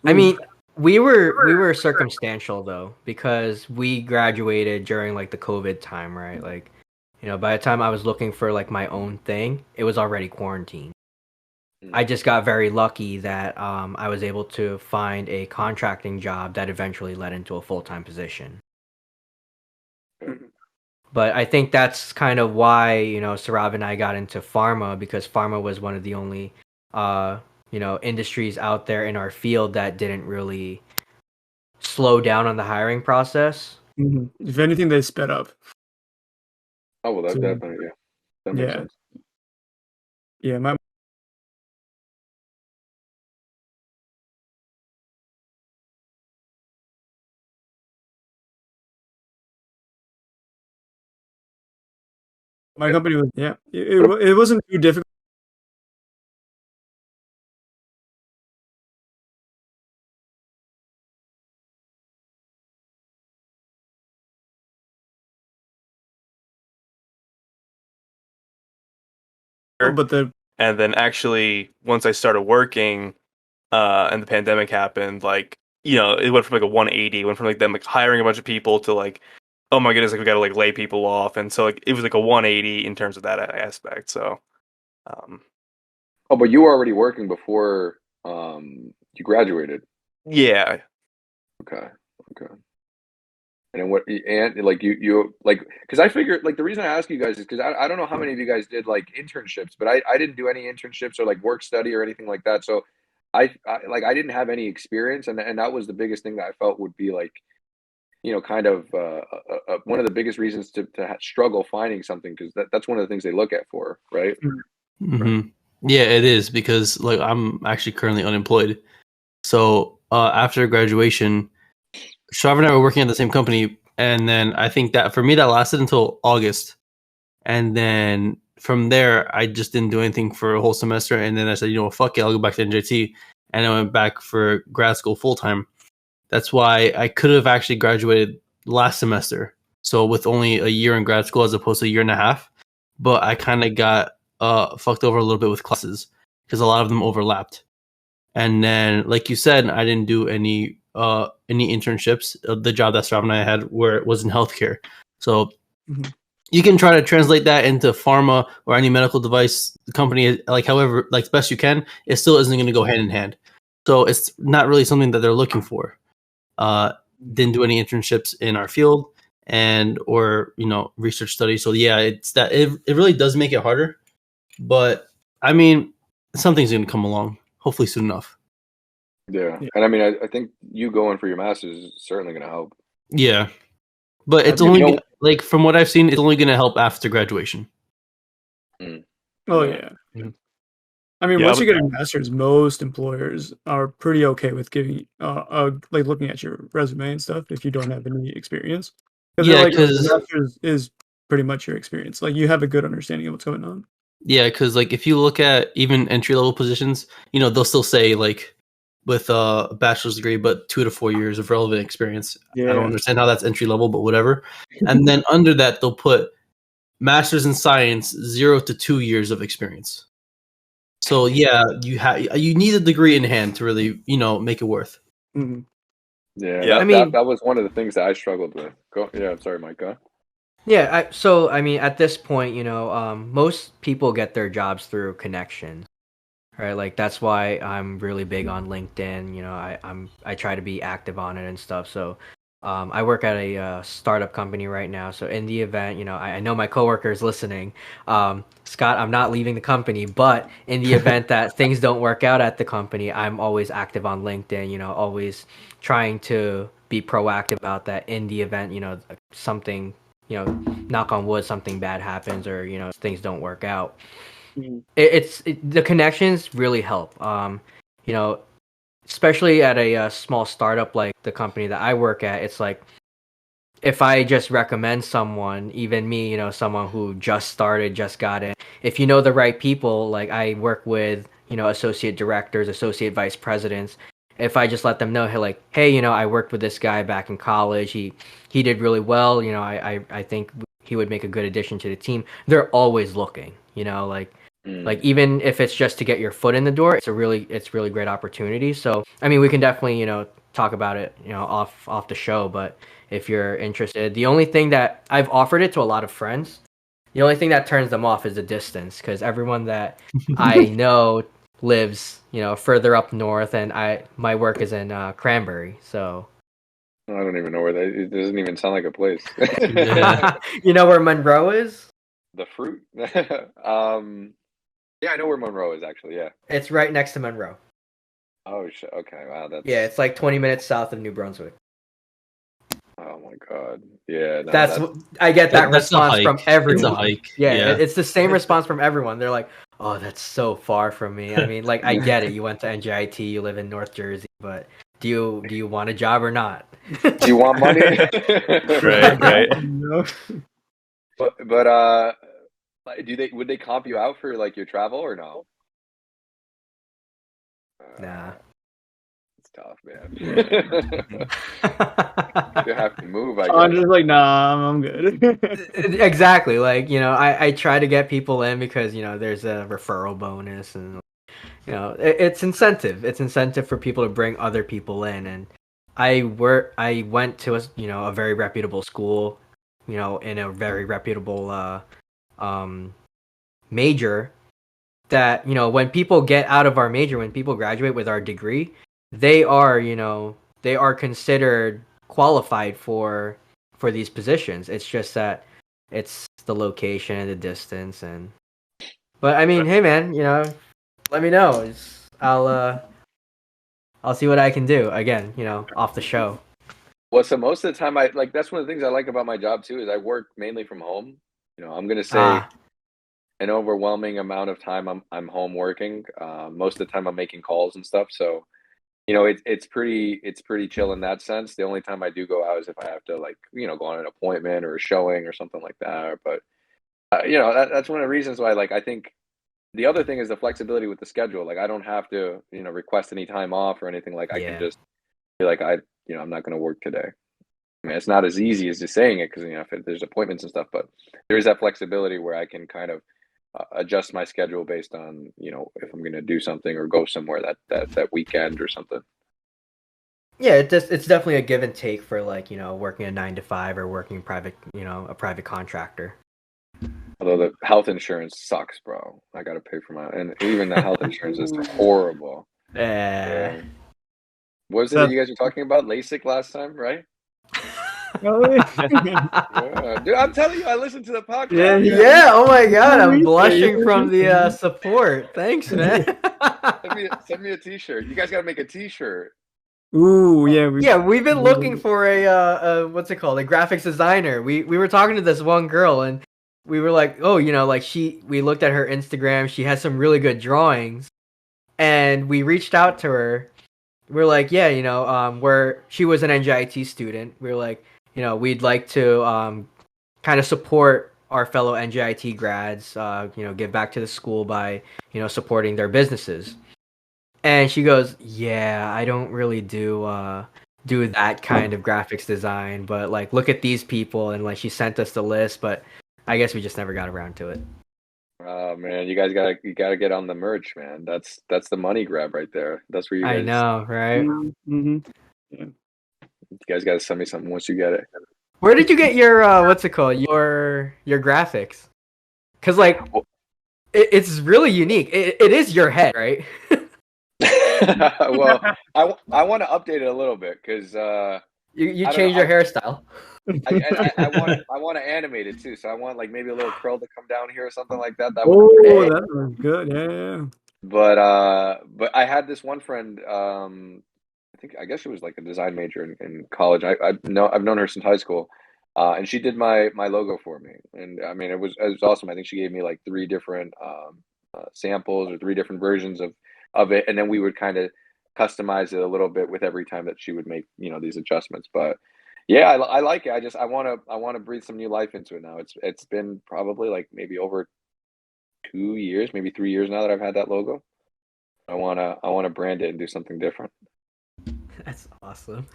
I mean, we were circumstantial though, because we graduated during like the COVID time, right? Like, by the time I was looking for like my own thing, it was already quarantine. I just got very lucky that I was able to find a contracting job that eventually led into a full-time position. But I think that's kind of why, Sarav and I got into pharma, because pharma was one of the only, industries out there in our field that didn't really slow down on the hiring process. Mm-hmm. If anything, they sped up. Oh, well, that definitely, yeah. That makes sense. Yeah, my company was, it wasn't too difficult. And then actually, once I started working, and the pandemic happened, like, it went from like a 180, it went from like them like hiring a bunch of people to like, oh my goodness, like we got to like lay people off, and so like it was like a 180 in terms of that aspect. So, but you were already working before you graduated. Yeah. Okay. And like you like, because I figured, like, the reason I ask you guys is because I don't know how many of you guys did like internships, but I didn't do any internships or like work study or anything like that. So I didn't have any experience, and that was the biggest thing that I felt would be like, kind of one of the biggest reasons to struggle finding something, because that's one of the things they look at for, right? Mm-hmm. Right. Yeah, it is, because like I'm actually currently unemployed. So after graduation, Shrav and I were working at the same company, and then I think that for me that lasted until August, and then from there I just didn't do anything for a whole semester, and then I said, fuck it, I'll go back to NJT, and I went back for grad school full time. That's why I could have actually graduated last semester, so with only a year in grad school as opposed to a year and a half, but I kind of got fucked over a little bit with classes because a lot of them overlapped. And then, like you said, I didn't do any internships. The job that Strav and I had where it was in healthcare. So you can try to translate that into pharma or any medical device company, like however, like best you can. It still isn't going to go hand in hand. So it's not really something that they're looking for. Didn't do any internships in our field or research studies. So yeah, it's that it really does make it harder. But I mean, something's going to come along. Hopefully soon enough. Yeah. And I mean, I think you going for your master's is certainly going to help. Yeah. But it's only, like, from what I've seen, it's only going to help after graduation. Oh, yeah. I mean, Yeah, once but- you get a master's, most employers are pretty okay with giving, like looking at your resume and stuff if you don't have any experience. Because Yeah, like, the 'cause- master's is pretty much your experience. Like, you have a good understanding of what's going on. Yeah, because like if you look at even entry level positions, you know, they'll still say like with a bachelor's degree, but 2 to 4 years of relevant experience. I don't understand how that's entry level, but whatever. And then under that, they'll put master's in science, 0 to 2 years of experience. So yeah, you need a degree in hand to really, you know, make it worth. Mhm. Yeah, Yeah. I mean- that was one of the things that I struggled with. Yeah, I'm sorry, Mike. Go. Yeah, so I mean, at this point, you know, most people get their jobs through connections, right? Like that's why I'm really big on LinkedIn. You know, I try to be active on it and stuff. So, I work at a startup company right now. So in the event, you know, I know my coworker is listening. Scott, I'm not leaving the company, but in the event that things don't work out at the company, I'm always active on LinkedIn. You know, always trying to be proactive about that. In the event, you know, something, you know, knock on wood, something bad happens or, you know, things don't work out. Mhm. The connections really help. You know, especially at a small startup like the company that I work at, it's like if I just recommend someone, even me, you know, someone who just started, just got in, if you know the right people, like I work with, you know, associate directors, associate vice presidents. If I just let them know, hey, you know, I worked with this guy back in college. He did really well. You know, I think he would make a good addition to the team. They're always looking. You know, like even if it's just to get your foot in the door, it's really great opportunity. So I mean, we can definitely, you know, talk about it, you know, off the show. But if you're interested, the only thing that I've offered it to a lot of friends, the only thing that turns them off is the distance, because everyone that I know lives, you know, further up north, and my work is in Cranberry, so. I don't even know where that. It doesn't even sound like a place. Yeah. You know where Monroe is? The fruit. Yeah, I know where Monroe is actually. Yeah. It's right next to Monroe. Oh shit. Okay. Wow. That's. Yeah, it's like 20 minutes south of New Brunswick. Oh my god. Yeah. No, That's I get that That's a response hike. from everyone. It's a hike. Yeah, it's the same response from everyone. They're like, "Oh, that's so far from me." I mean, like I get it. You went to NJIT, you live in North Jersey, but do you want a job or not? Do you want money? Right. No. But like, would they comp you out for like your travel or no? Nah. It's tough, man. You have to move, I I'm guess. just like, nah, I'm good. Exactly. Like, you know, I try to get people in because, you know, there's a referral bonus and, you know, it's incentive. It's incentive for people to bring other people in. And I went to a very reputable school, you know, in a very reputable major that, you know, when people get out of our major, when people graduate with our degree, they are, you know, they are considered qualified for these positions. It's just that it's the location and the distance but I mean, hey man, you know, let me know. I'll see what I can do. Again, you know, off the show. Well, so most of the time, that's one of the things I like about my job too is I work mainly from home. You know, I'm gonna say an overwhelming amount of time I'm home working. Most of the time I'm making calls and stuff. So, you know, it's pretty chill in that sense. The only time I do go out is if I have to, like, you know, go on an appointment or a showing or something like that. But you know, that's one of the reasons why, like, I think the other thing is the flexibility with the schedule. Like, I don't have to, you know, request any time off or anything. Like, I can just be like, you know, I'm not going to work today. I mean, it's not as easy as just saying it because, you know, if there's appointments and stuff, but there is that flexibility where I can kind of adjust my schedule based on, you know, if I'm going to do something or go somewhere that weekend or something. Yeah, it's definitely a give and take for, like, you know, working a 9 to 5 or working private, you know, a private contractor. Although the health insurance sucks, bro. I got to pay for and even the health insurance is horrible. Yeah. What was it that you guys were talking about? LASIK last time, right? Yeah. Dude, I'm telling you, I listened to the podcast. Yeah, oh my god, I'm blushing from the support. Thanks, man. Send me a t-shirt. You guys got to make a t-shirt. Ooh, yeah. We've been looking for a what's it called? A graphics designer. We were talking to this one girl and we were like, "Oh, you know, like we looked at her Instagram. She has some really good drawings." and we reached out to her. We're like, yeah, she was an NJIT student. We're like, we'd like to kind of support our fellow NJIT grads, give back to the school by, supporting their businesses. And she goes, yeah, I don't really do that kind of graphics design, but like, look at these people. And like, she sent us the list, but I guess we just never got around to it. Oh man, you guys gotta get on the merch, man. That's the money grab right there. That's where you I guys know, right? Mm-hmm. Yeah. you guys gotta send me something once you get it. Where did you get your what's it called? Your graphics? Cause like it's really unique. It is your head, right? Well, I want to update it a little bit because You I don't changed know. your hairstyle. I want to animate it too. So I want like maybe a little curl to come down here or something like that. That would Oh, be great. that was good. Yeah. But I had this one friend. I guess she was like a design major in college. I've known her since high school, and she did my logo for me. And I mean, it was awesome. I think she gave me like three different samples or three different versions of it, and then we would kind of customize it a little bit with every time that she would make these adjustments. But yeah, I like it. I want to breathe some new life into it now. It's been probably like maybe over 2 years, maybe 3 years now that I've had that logo. I wanna brand it and do something different. That's awesome.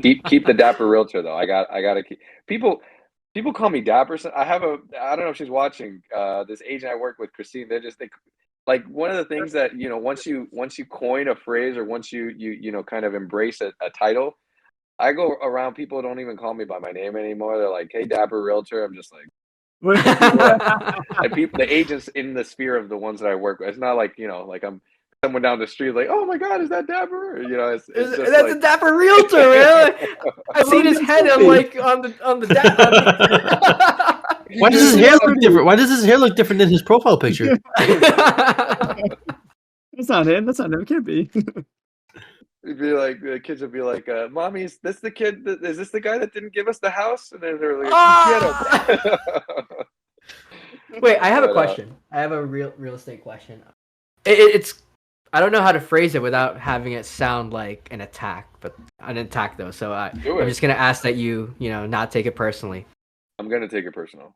Keep the dapper realtor though. I gotta keep people call me dapper. I don't know if she's watching. This agent I work with, Christine. They like one of the things that once you coin a phrase or once you kind of embrace a title. I go around, people don't even call me by my name anymore. They're like, "Hey, dapper realtor." I'm just like, and the agents in the sphere of the ones that I work with. It's not like like I'm someone down the street like, "Oh my God, is that Dapper?" It's just That's like a dapper realtor, man. I've seen his head on the Why does his hair look different? Why does his hair look different than his profile picture? That's not him. That's not him. It can't be. it'd be like the kids would be like, "Mommy, is this the kid? Is this the guy that didn't give us the house?" And then they're like, "Get him." Wait, I have a But, question. I have a real estate question. It's I don't know how to phrase it without having it sound like an attack, but an attack though. So I'm just gonna ask that you not take it personally. I'm gonna take it personal.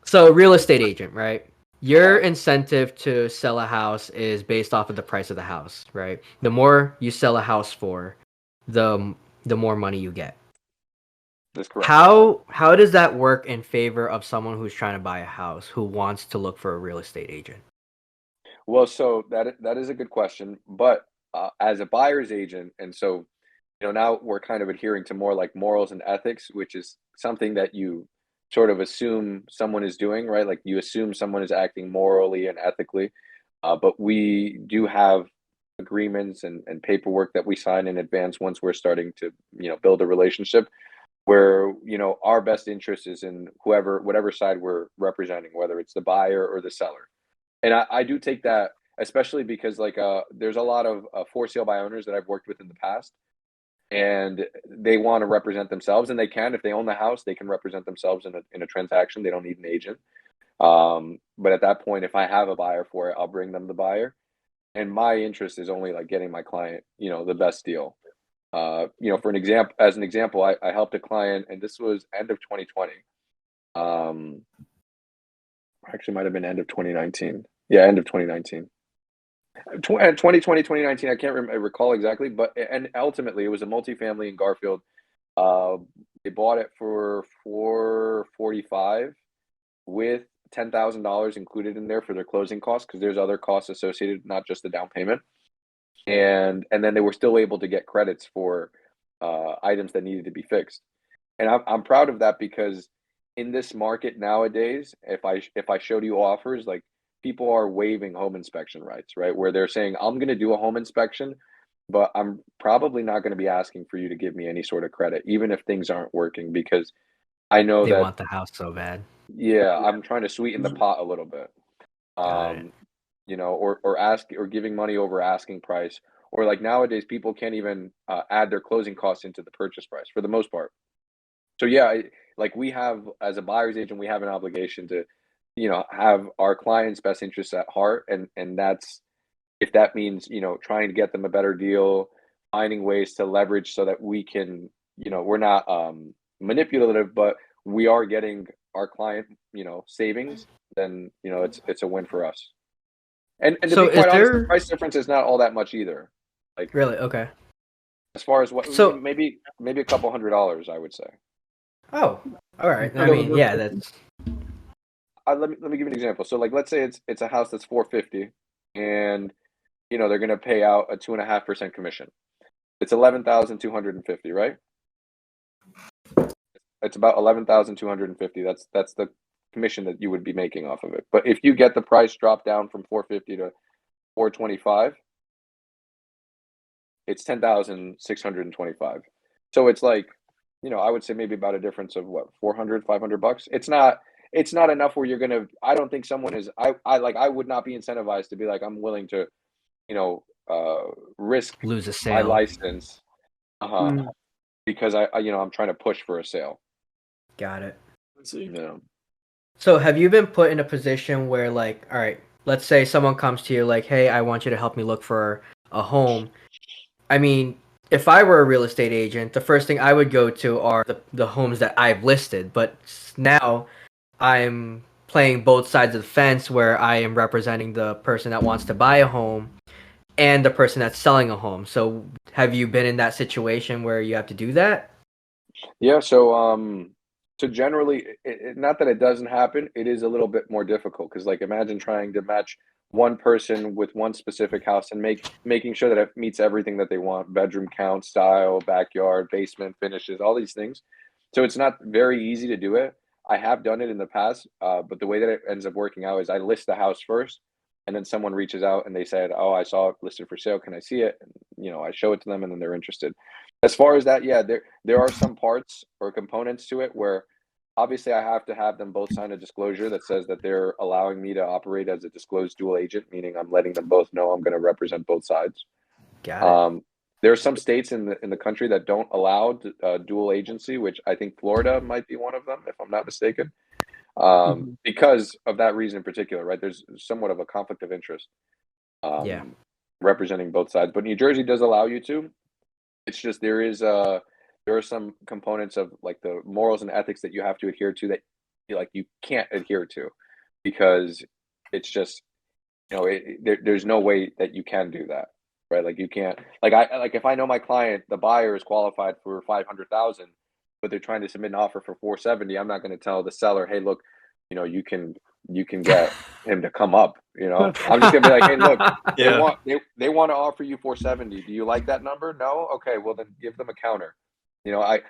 So real estate agent, right? Your incentive to sell a house is based off of the price of the house, right? The more you sell a house for, the more money you get. That's correct. How does that work in favor of someone who's trying to buy a house who wants to look for a real estate agent? Well, so that is a good question, but as a buyer's agent, and so now we're kind of adhering to more like morals and ethics, which is something that you sort of assume someone is doing, right? Like you assume someone is acting morally and ethically, but we do have agreements and paperwork that we sign in advance once we're starting to build a relationship where our best interest is in whatever side we're representing, whether it's the buyer or the seller. And I do take that, especially because like there's a lot of for sale by owners that I've worked with in the past, and they want to represent themselves, and they can. If they own the house, they can represent themselves in a transaction. They don't need an agent. But at that point, if I have a buyer for it, I'll bring them the buyer, and my interest is only like getting my client the best deal. As an example, I helped a client, and this was end of 2020. Actually might have been end of 2019. Yeah, end of 2019. 2020, 2019, I can't recall exactly, but and ultimately it was a multifamily in Garfield. Uh, they bought it for 445 with $10,000 included in there for their closing costs because there's other costs associated, not just the down payment. And then they were still able to get credits for items that needed to be fixed. And I'm proud of that because in this market nowadays, if I showed you offers, like people are waiving home inspection rights, right? Where they're saying, I'm going to do a home inspection, but I'm probably not going to be asking for you to give me any sort of credit, even if things aren't working, because I know They that, want the house so bad. yeah, I'm trying to sweeten the pot a little bit. Got it. Or giving money over asking price, or like nowadays people can't even add their closing costs into the purchase price for the most part. So yeah, like we have as a buyer's agent, we have an obligation to have our clients' best interests at heart, and that's if that means trying to get them a better deal, finding ways to leverage so that we can we're not manipulative, but we are getting our client savings, then it's a win for us. And to So be is quite honest, the there price difference is not all that much either. Like really okay? as far as what So maybe a couple $100, I would say. oh, all right. I So mean, yeah, that's Let me give you an example. So like let's say it's a house that's 450, and they're gonna pay out a 2.5% commission. It's 11,250, right? It's about 11,250. That's the commission that you would be making off of it. But if you get the price dropped down from 450 to 425, it's 10,625. So it's like, I would say maybe about a difference of what, 400, $500. It's not enough where you're gonna. I don't think someone is. I would not be incentivized to be like, I'm willing to, risk lose a my sale. license, Mm, because I'm trying to push for a sale. Got it. let's see. So have you been put in a position where like, all right, let's say someone comes to you like, hey, I want you to help me look for a home. I mean, if I were a real estate agent, the first thing I would go to are the homes that I've listed. But now I'm playing both sides of the fence where I am representing the person that wants to buy a home and the person that's selling a home. So have you been in that situation where you have to do that? Yeah. So generally, not that it doesn't happen, it is a little bit more difficult because, like, imagine trying to match one person with one specific house and making sure that it meets everything that they want: bedroom count, style, backyard, basement, finishes, all these things. So it's not very easy to do it. I have done it in the past, but the way that it ends up working out is I list the house first, and then someone reaches out and they said, "Oh, I saw it listed for sale. Can I see it?" And I show it to them, and then they're interested. As far as that, yeah, there are some parts or components to it where obviously I have to have them both sign a disclosure that says that they're allowing me to operate as a disclosed dual agent, meaning I'm letting them both know I'm going to represent both sides. Got it. There are some states in the country that don't allow dual agency, which I think Florida might be one of them, if I'm not mistaken. Mhm. Because of that reason in particular, right? There's somewhat of a conflict of interest, Yeah. representing both sides, but New Jersey does allow you to. It's just there are some components of like the morals and ethics that you have to adhere to that you can't adhere to because it's just there's no way that you can do that, right? Like you can't, like if I know my client, the buyer is qualified for 500,000, but they're trying to submit an offer for 470. I'm not going to tell the seller, hey, look, you can get him to come up. I'm just gonna be like, hey, look, Yeah. they want to offer you 470. Do you like that number? No? Okay, well then give them a counter. I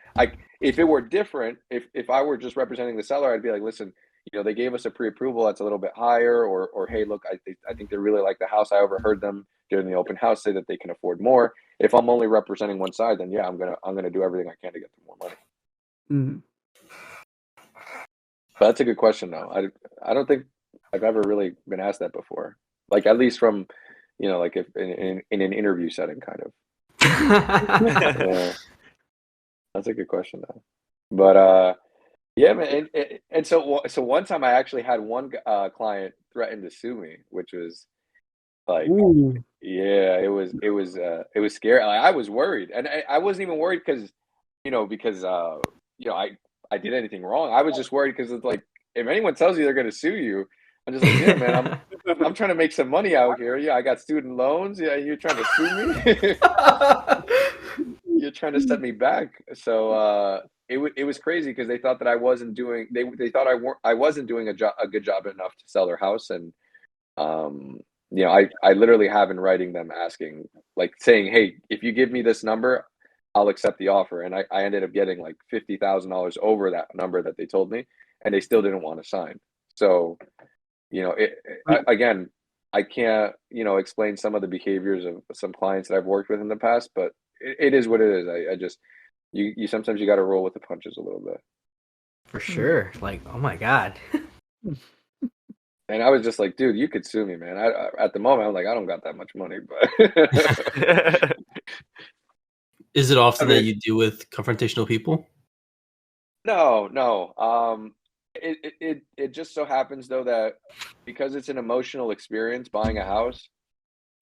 if it were different, if I were just representing the seller, I'd be like, listen, they gave us a pre-approval that's a little bit higher, or hey, look, I think they really like the house. I overheard them during the open house say that they can afford more. If I'm only representing one side, then yeah, I'm gonna do everything I can to get them more money. Mhm. But that's a good question though. I don't think I've ever really been asked that before. Like at least from, like if in an interview setting, kind of. Yeah, that's a good question though. But yeah, man. And so one time I actually had one client threaten to sue me, which was like, Ooh. yeah, it was scary. Like, I was worried, and I wasn't even worried because I did anything wrong. I was just worried because it's like if anyone tells you they're going to sue you, I'm just like, yeah, man, I'm trying to make some money out here. Yeah, I got student loans. Yeah, you're trying to sue me. You're trying to set me back. So it was crazy because they thought that I wasn't doing they thought I wasn't doing a good job enough to sell their house, and um I literally have in writing them asking, like saying, hey, if you give me this number, I'll accept the offer. And I ended up getting like $50,000 over that number that they told me, and they still didn't want to sign. So again, I can't explain some of the behaviors of some clients that I've worked with in the past, but it is what it is. I just you sometimes you got to roll with the punches a little bit. For sure. Like, oh my God. And I was just like, dude, you could sue me, man. At the moment, I'm like, I don't got that much money, but Is it I often that mean, you deal with confrontational people? no. It just so happens though that because it's an emotional experience buying a house,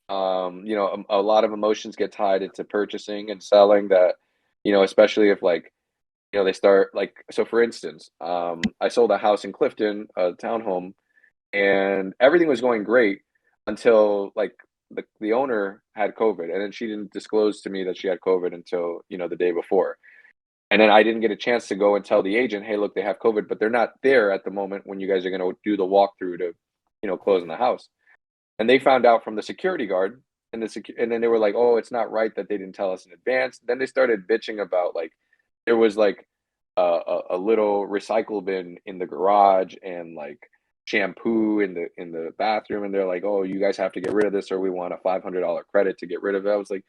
you know, a lot of emotions get tied into purchasing and selling that, you know, especially if like, you know, they start like, so for instance, I sold a house in Clifton, a townhome, and everything was going great until like the owner had COVID, and then she didn't disclose to me that she had COVID until, you know, the day before. And then I didn't get a chance to go and tell the agent, hey, look, they have COVID, but they're not there at the moment when you guys are going to do the walkthrough to, you know, closing the house. And they found out from the security guard, and and then they were like, oh, it's not right that they didn't tell us in advance. Then they started bitching about like there was like a little recycle bin in the garage and like shampoo in the bathroom, and they're like, oh, you guys have to get rid of this or we want a $500 credit to get rid of it. I was like,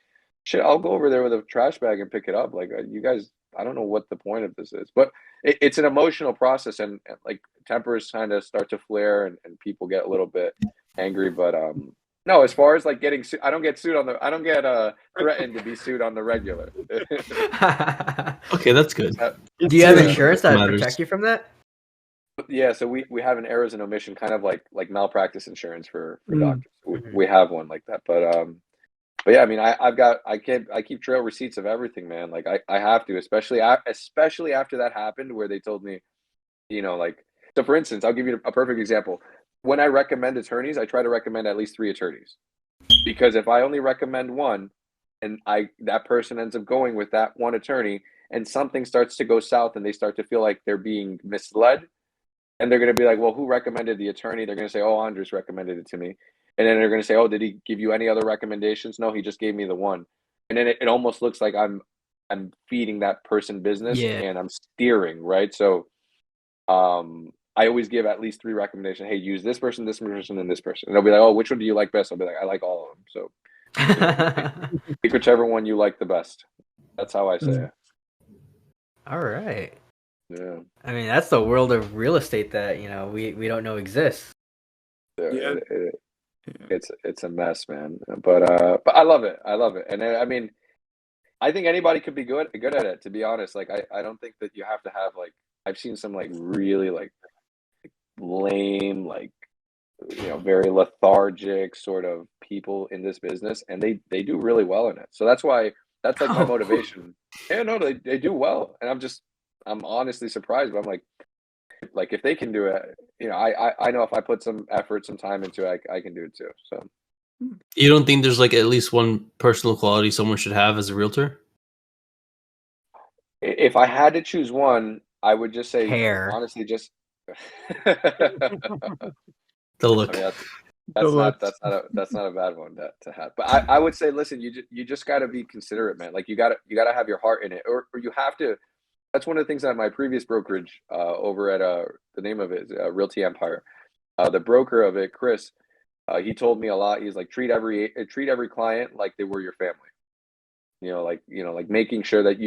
shit, I'll go over there with a trash bag and pick it up. Like, you guys, I don't know what the point of this is, but it's an emotional process, and like tempers kind of start to flare, and people get a little bit angry. But no, as far as like getting sued, I don't get threatened to be sued on the regular. Okay, that's good. Do you have Yeah. insurance that Matters. protect you from that? Yeah, so we have an errors and omission, kind of like malpractice insurance for Mm. doctors. We have one like that, but yeah, I mean, I keep trail receipts of everything, man. Like I have to, especially after that happened, where they told me, you know, like, so for instance, I'll give you a perfect example. When I recommend attorneys, I try to recommend at least 3 attorneys, because if I only recommend one, and that person ends up going with that one attorney, and something starts to go south, and they start to feel like they're being misled, and they're going to be like, well, who recommended the attorney? They're going to say, oh, Andres recommended it to me. And then they're going to say, oh, did he give you any other recommendations? No, he just gave me the one. And then it almost looks like I'm feeding that person business, Yeah. and I'm steering, right? So I always give at least 3 recommendations. Hey, use this person, and this person. And they'll be like, oh, which one do you like best? I'll be like, I like all of them. So pick whichever one you like the best. That's how I say it. All right. Yeah. I mean, that's the world of real estate that, you know, we don't know exists. Yeah. It's a mess, man. But I love it. I love it. And I mean, I think anybody could be good at it, to be honest. Like I don't think that you have to have like, I've seen some like really like lame, like, you know, very lethargic sort of people in this business, and they do really well in it. So that's why that's like my Oh. motivation. Yeah, no, they do well, and I'm honestly surprised. But I'm like if they can do it, you know, I know if I put some effort, some time into it, I can do it too. So You don't think there's like at least one personal quality someone should have as a realtor? if I had to choose one, I would just say, Hair. honestly, just. The look. I mean, The looks. that's not a bad one to have. But I would say, listen, you just got to be considerate, man. Like you got to have your heart in it, or you have to. That's one of the things that my previous brokerage over at the name of it is Realty Empire. The broker of it, Chris, he told me a lot. He's like, treat every client like they were your family. Like making sure that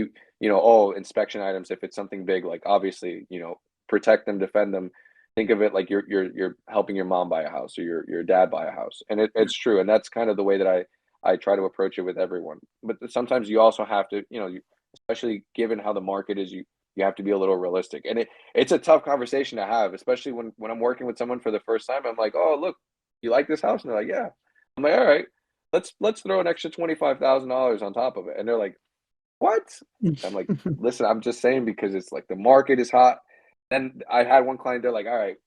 inspection items, if it's something big, like obviously, protect them, defend them. Think of it like you're helping your mom buy a house, or your dad buy a house, and it's true. And that's kind of the way that I try to approach it with everyone. But sometimes you also have to, especially given how the market is, you have to be a little realistic. And it's a tough conversation to have, especially when I'm working with someone for the first time. I'm like, oh, look, you like this house? And they're like, yeah. I'm like, all right, let's throw an extra $25,000 on top of it. And they're like, what? I'm like, listen, I'm just saying, because it's like the market is hot. Then I had one client, they're like, all right,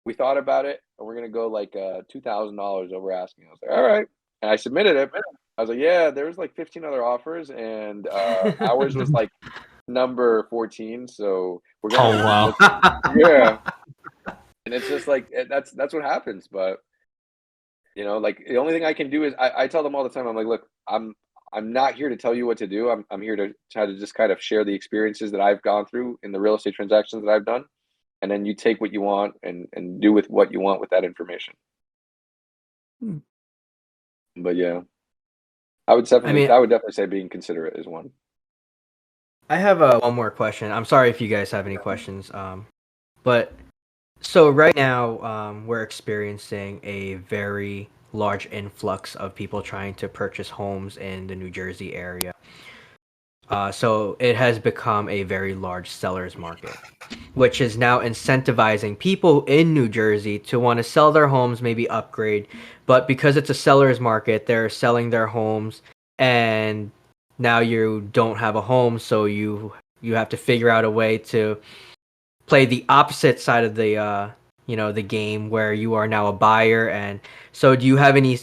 we thought about it, and we're gonna go like $2,000 over asking. I was like, all right. And I submitted it. I was like, yeah, there was like 15 other offers, and ours was like number 14. So we're gonna yeah. And it's just like that's what happens. But like the only thing I can do is I tell them all the time, I'm like, look, I'm not here to tell you what to do. I'm here to try to just kind of share the experiences that I've gone through in the real estate transactions that I've done. And then you take what you want and do with what you want with that information. But yeah, I would definitely say being considerate is one. I have one more question. I'm sorry if you guys have any questions. But so right now, we're experiencing a very large influx of people trying to purchase homes in the New Jersey area. So it has become a very large seller's market, which is now incentivizing people in New Jersey to want to sell their homes, maybe upgrade. But because it's a seller's market, they're selling their homes, and now you don't have a home, so you have to figure out a way to play the opposite side of the the game where you are now a buyer. And so do you have any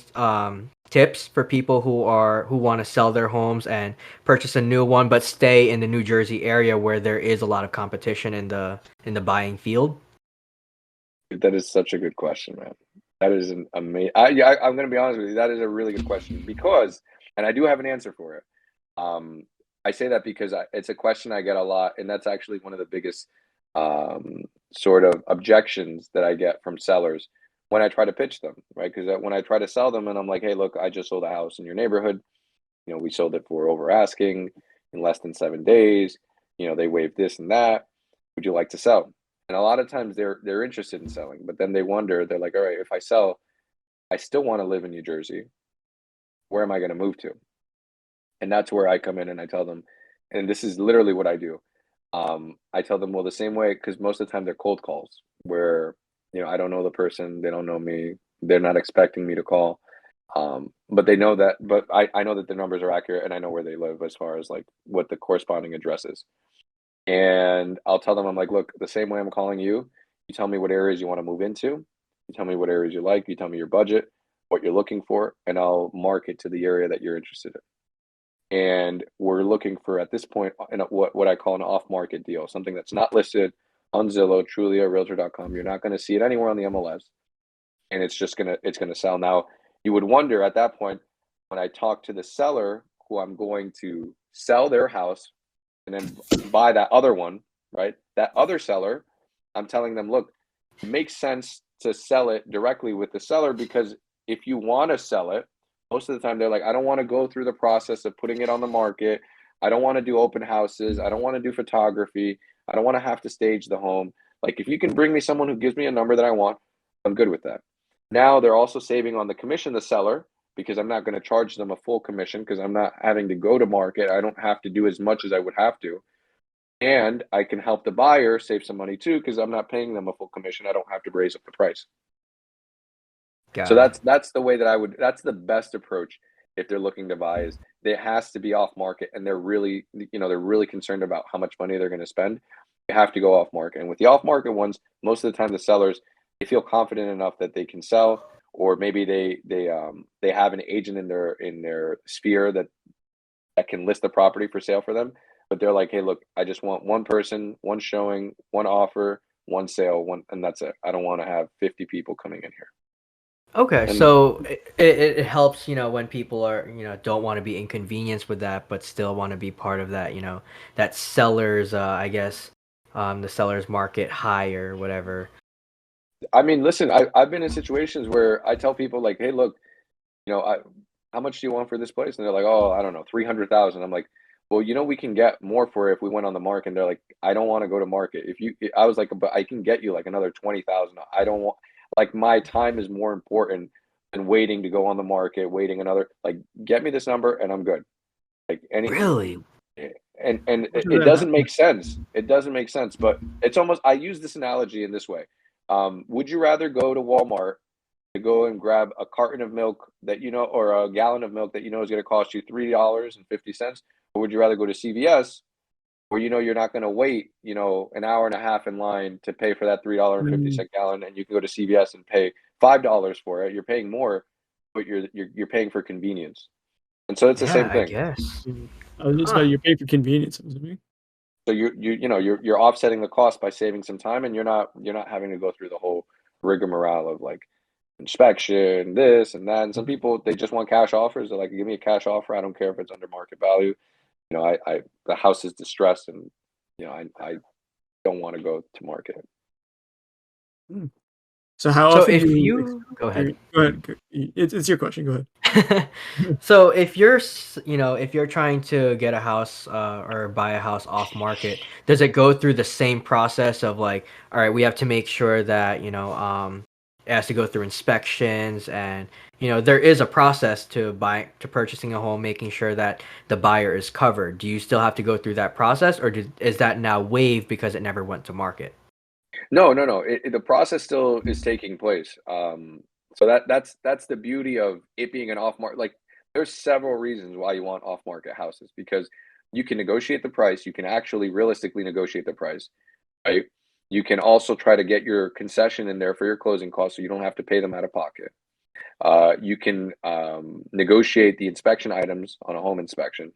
tips for people who want to sell their homes and purchase a new one but stay in the New Jersey area where there is a lot of competition in the buying field? That is such a good question, man. That is an amazing. I'm going to be honest with you. That is a really good question because, and I do have an answer for it. I say that because it's a question I get a lot, and that's actually one of the biggest sort of objections that I get from sellers when I try to pitch them, right? Because when I try to sell them, and I'm like, hey, look, I just sold a house in your neighborhood. We sold it for over asking in less than 7 days. They waived this and that. Would you like to sell? And a lot of times they're interested in selling, but then they wonder, they're like, all right, if I sell, I still want to live in New Jersey. Where am I going to move to? And that's where I come in and I tell them, and this is literally what I do. I tell them, well, the same way, because most of the time they're cold calls where, I don't know the person, they don't know me, they're not expecting me to call. But they know that, but I know that the numbers are accurate and I know where they live as far as like what the corresponding address is. And I'll tell them, I'm like, look, the same way I'm calling you, you tell me what areas you want to move into. You tell me what areas you like. You tell me your budget, what you're looking for, and I'll market to the area that you're interested in. And we're looking for, at this point, what I call an off-market deal, something that's not listed on Zillow, Trulia, Realtor.com. You're not going to see it anywhere on the MLS, and it's gonna sell. Now, you would wonder at that point, when I talk to the seller who I'm going to sell their house and then buy that other one, right? That other seller, I'm telling them, look, it makes sense to sell it directly with the seller because if you want to sell it, most of the time they're like, I don't want to go through the process of putting it on the market. I don't want to do open houses. I don't want to do photography. I don't want to have to stage the home. Like if you can bring me someone who gives me a number that I want, I'm good with that. Now they're also saving on the commission, the seller, because I'm not going to charge them a full commission because I'm not having to go to market. I don't have to do as much as I would have to. And I can help the buyer save some money too because I'm not paying them a full commission. I don't have to raise up the price. So that's the way that that's the best approach if they're looking to buy is it has to be off market and they're really concerned about how much money they're going to spend. You have to go off market. And with the off market ones, most of the time the sellers, they feel confident enough that they can sell, or maybe they have an agent in their sphere that can list the property for sale for them. But they're like, hey, look, I just want one person, one showing, one offer, one sale, and that's it. I don't want to have 50 people coming in here. Okay, so it helps, when people are, don't want to be inconvenienced with that, but still want to be part of that, that seller's, I guess, the seller's market high or whatever. I mean, listen, I've been in situations where I tell people like, hey, look, how much do you want for this place? And they're like, oh, I don't know, 300,000. I'm like, well, we can get more for it if we went on the market. And they're like, I don't want to go to market. I was like, but I can get you like another 20,000. I don't want, like, my time is more important than waiting to go on the market, waiting another, like, get me this number and I'm good. Like Really? And it doesn't make sense. It doesn't make sense, but it's almost, I use this analogy in this way. Would you rather go to Walmart to go and grab a carton of milk that or a gallon of milk that is going to cost you $3.50, or would you rather go to CVS where you're not going to wait an hour and a half in line to pay for that $3.50 gallon, and you can go to CVS and pay $5 for it? You're paying more, but you're paying for convenience, and so it's the same thing. I guess. I was just about you're paying for convenience. So you're offsetting the cost by saving some time, and you're not having to go through the whole rigmarole of like inspection, this and that. And some people, they just want cash offers. They're like, give me a cash offer. I don't care if it's under market value. The house is distressed, and I don't want to go to market. So how often? So if you go ahead. Go ahead. It's your question. Go ahead. So if you're trying to get a house or buy a house off market, does it go through the same process of like, all right, we have to make sure that it has to go through inspections, and there is a process to purchasing a home, making sure that the buyer is covered. Do you still have to go through that process, or is that now waived because it never went to market? No, no, no. The process still is taking place. So that's the beauty of it being an off market. Like, there's several reasons why you want off market houses, because you can negotiate the price. You can actually realistically negotiate the price, right? You can also try to get your concession in there for your closing costs, so you don't have to pay them out of pocket. You can negotiate the inspection items on a home inspection.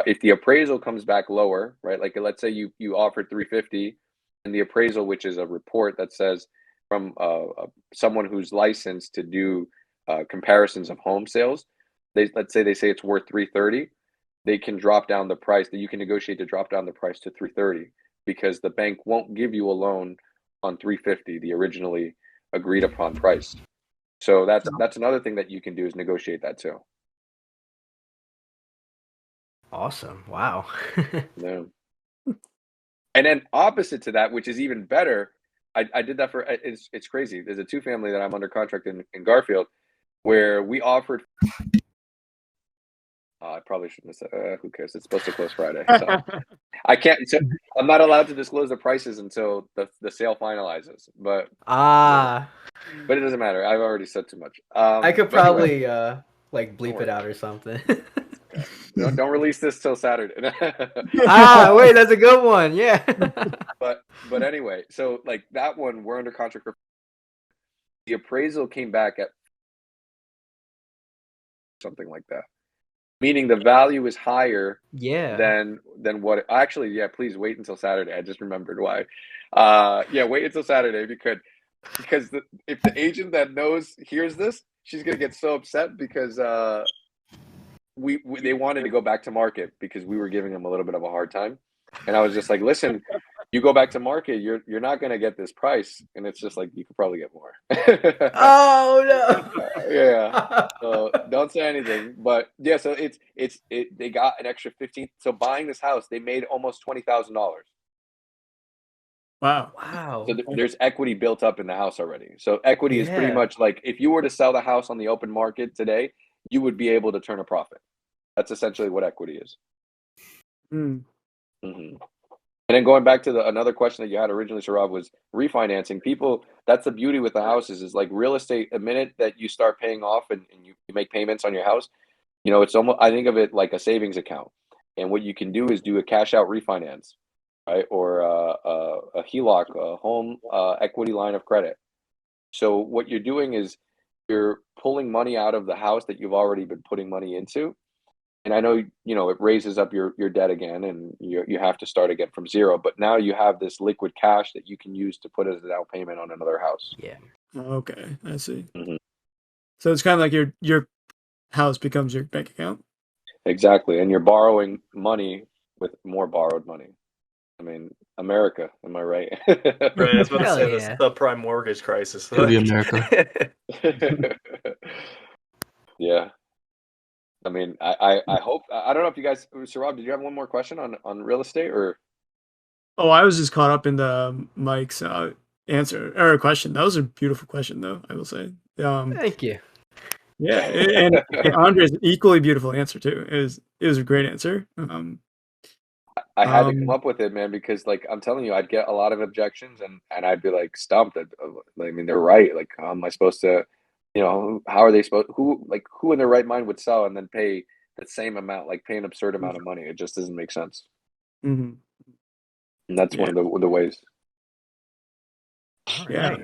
If the appraisal comes back lower, right? Like, let's say you offered 350, and the appraisal, which is a report that says from someone who's licensed to do comparisons of home sales, let's say they say it's worth 330, they can drop down the price. That you can negotiate to drop down the price to 330, because the bank won't give you a loan on 350, the originally agreed upon price. So that's another thing that you can do, is negotiate that too. Awesome. Wow. Yeah. And then opposite to that, which is even better, I did that for, it's crazy. There's a 2-family that I'm under contract in Garfield, where we offered. I probably shouldn't have said. Who cares? It's supposed to close Friday, so I can't. So I'm not allowed to disclose the prices until the sale finalizes. But but it doesn't matter. I've already said too much. I could probably like bleep it out or something. Okay. Don't release this till Saturday. Wait, that's a good one. Yeah. But anyway, so like that one, we're under contract for. The appraisal came back at something like that, meaning the value is higher. Yeah. Than what actually. Yeah, please wait until Saturday. I just remembered why. Yeah, wait until Saturday, because if the agent that hears this, she's gonna get so upset, because they wanted to go back to market because we were giving them a little bit of a hard time, and I was just like, listen, you go back to market, you're not gonna get this price, and it's just like, you could probably get more. Oh no. Yeah. So don't say anything, but yeah. So they got an extra 15. So buying this house, they made almost $20,000. Wow. Wow. So there's equity built up in the house already. So equity is pretty much like, if you were to sell the house on the open market today, you would be able to turn a profit. That's essentially what equity is. Mm. Mm-hmm. And then going back to another question that you had originally, Sharab, was refinancing. People, that's the beauty with the houses, is like real estate. The minute that you start paying off and you make payments on your house, it's almost, I think of it like a savings account. And what you can do is do a cash out refinance, right? Or a HELOC, a home equity line of credit. So what you're doing is you're pulling money out of the house that you've already been putting money into. And I know, it raises up your debt again, and you have to start again from zero. But now you have this liquid cash that you can use to put as a down payment on another house. Yeah. Okay, I see. Mm-hmm. So it's kind of like your house becomes your bank account. Exactly, and you're borrowing money with more borrowed money. I mean, America, am I right? Right, I was about to Hell say yeah. the prime mortgage crisis. It'll be America. Yeah. I mean, I hope. I don't know if you guys, Sarab, did you have one more question on real estate, or? Oh, I was just caught up in the Mike's answer or question. That was a beautiful question, though, I will say. Thank you. Yeah, and Andre's equally beautiful answer too. It was a great answer. I had to come up with it, man, because like I'm telling you, I'd get a lot of objections, and I'd be like stumped. I mean, they're right. Like, how am I supposed to? How are they supposed? Who in their right mind would sell and then pay the same amount, like pay an absurd amount of money? It just doesn't make sense. Mm-hmm. And that's one of the ways. Yeah.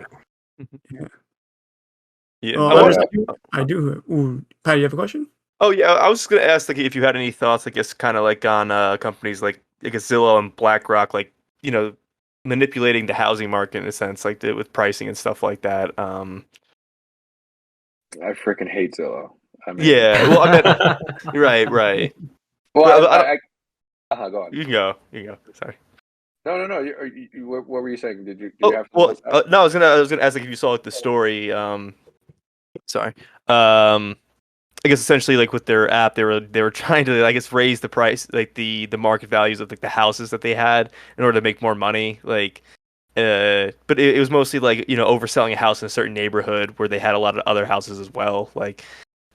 Yeah. Well, I do. Ooh, Pat, you have a question? Oh yeah, I was just gonna ask, like, if you had any thoughts, I guess, kind of like on companies like Zillow and BlackRock, like, manipulating the housing market in a sense, like with pricing and stuff like that. I freaking hate Zillow. I mean, yeah, well, I mean, right. Well, go on. You can go. Sorry. No. What were you saying? Did you have? No, I was gonna ask, like, if you saw, like, the story. Sorry. I guess essentially, like, with their app, they were trying to, I guess, raise the price, like the market values of, like, the houses that they had in order to make more money, like. But it was mostly like, overselling a house in a certain neighborhood where they had a lot of other houses as well. Like,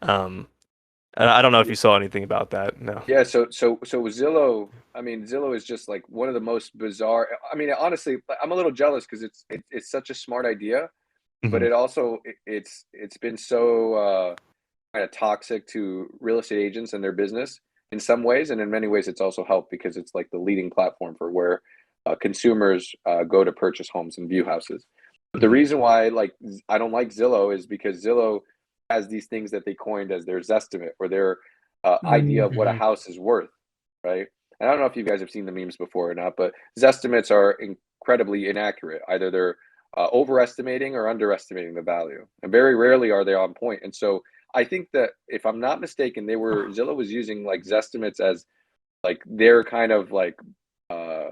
I don't know if you saw anything about that. No. Yeah, so Zillow, I mean, Zillow is just like one of the most bizarre. I mean, honestly, I'm a little jealous because it's such a smart idea, but Mhm. it also it's been so kind of toxic to real estate agents and their business in some ways, and in many ways, it's also helped because it's like the leading platform for where consumers go to purchase homes and view houses. But the Mhm. reason why I don't like Zillow is because Zillow has these things that they coined as their Zestimate or their idea of what a Mhm. house is worth, right? And I don't know if you guys have seen the memes before or not, but Zestimates are incredibly inaccurate. Either they're overestimating or underestimating the value, and very rarely are they on point. And so I think that if I'm not mistaken, Zillow was using like Zestimates as like their kind of like uh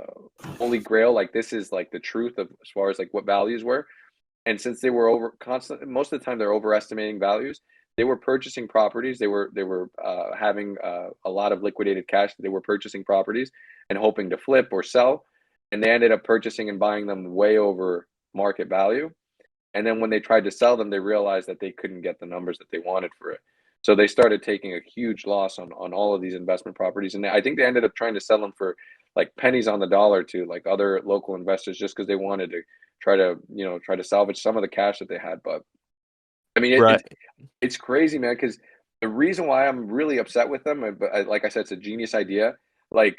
holy grail. Like this is like the truth of as far as like what values were. And since they were over constant, most of the time they're overestimating values. They were purchasing properties. They were having a lot of liquidated cash. They were purchasing properties and hoping to flip or sell, and they ended up purchasing and buying them way over market value. And then when they tried to sell them, they realized that they couldn't get the numbers that they wanted for it. So they started taking a huge loss on all of these investment properties. And I think they ended up trying to sell them for like pennies on the dollar to like other local investors just because they wanted to try to salvage some of the cash that they had. But I mean, Right. it's crazy, man, because the reason why I'm really upset with them, but like I said, it's a genius idea. Like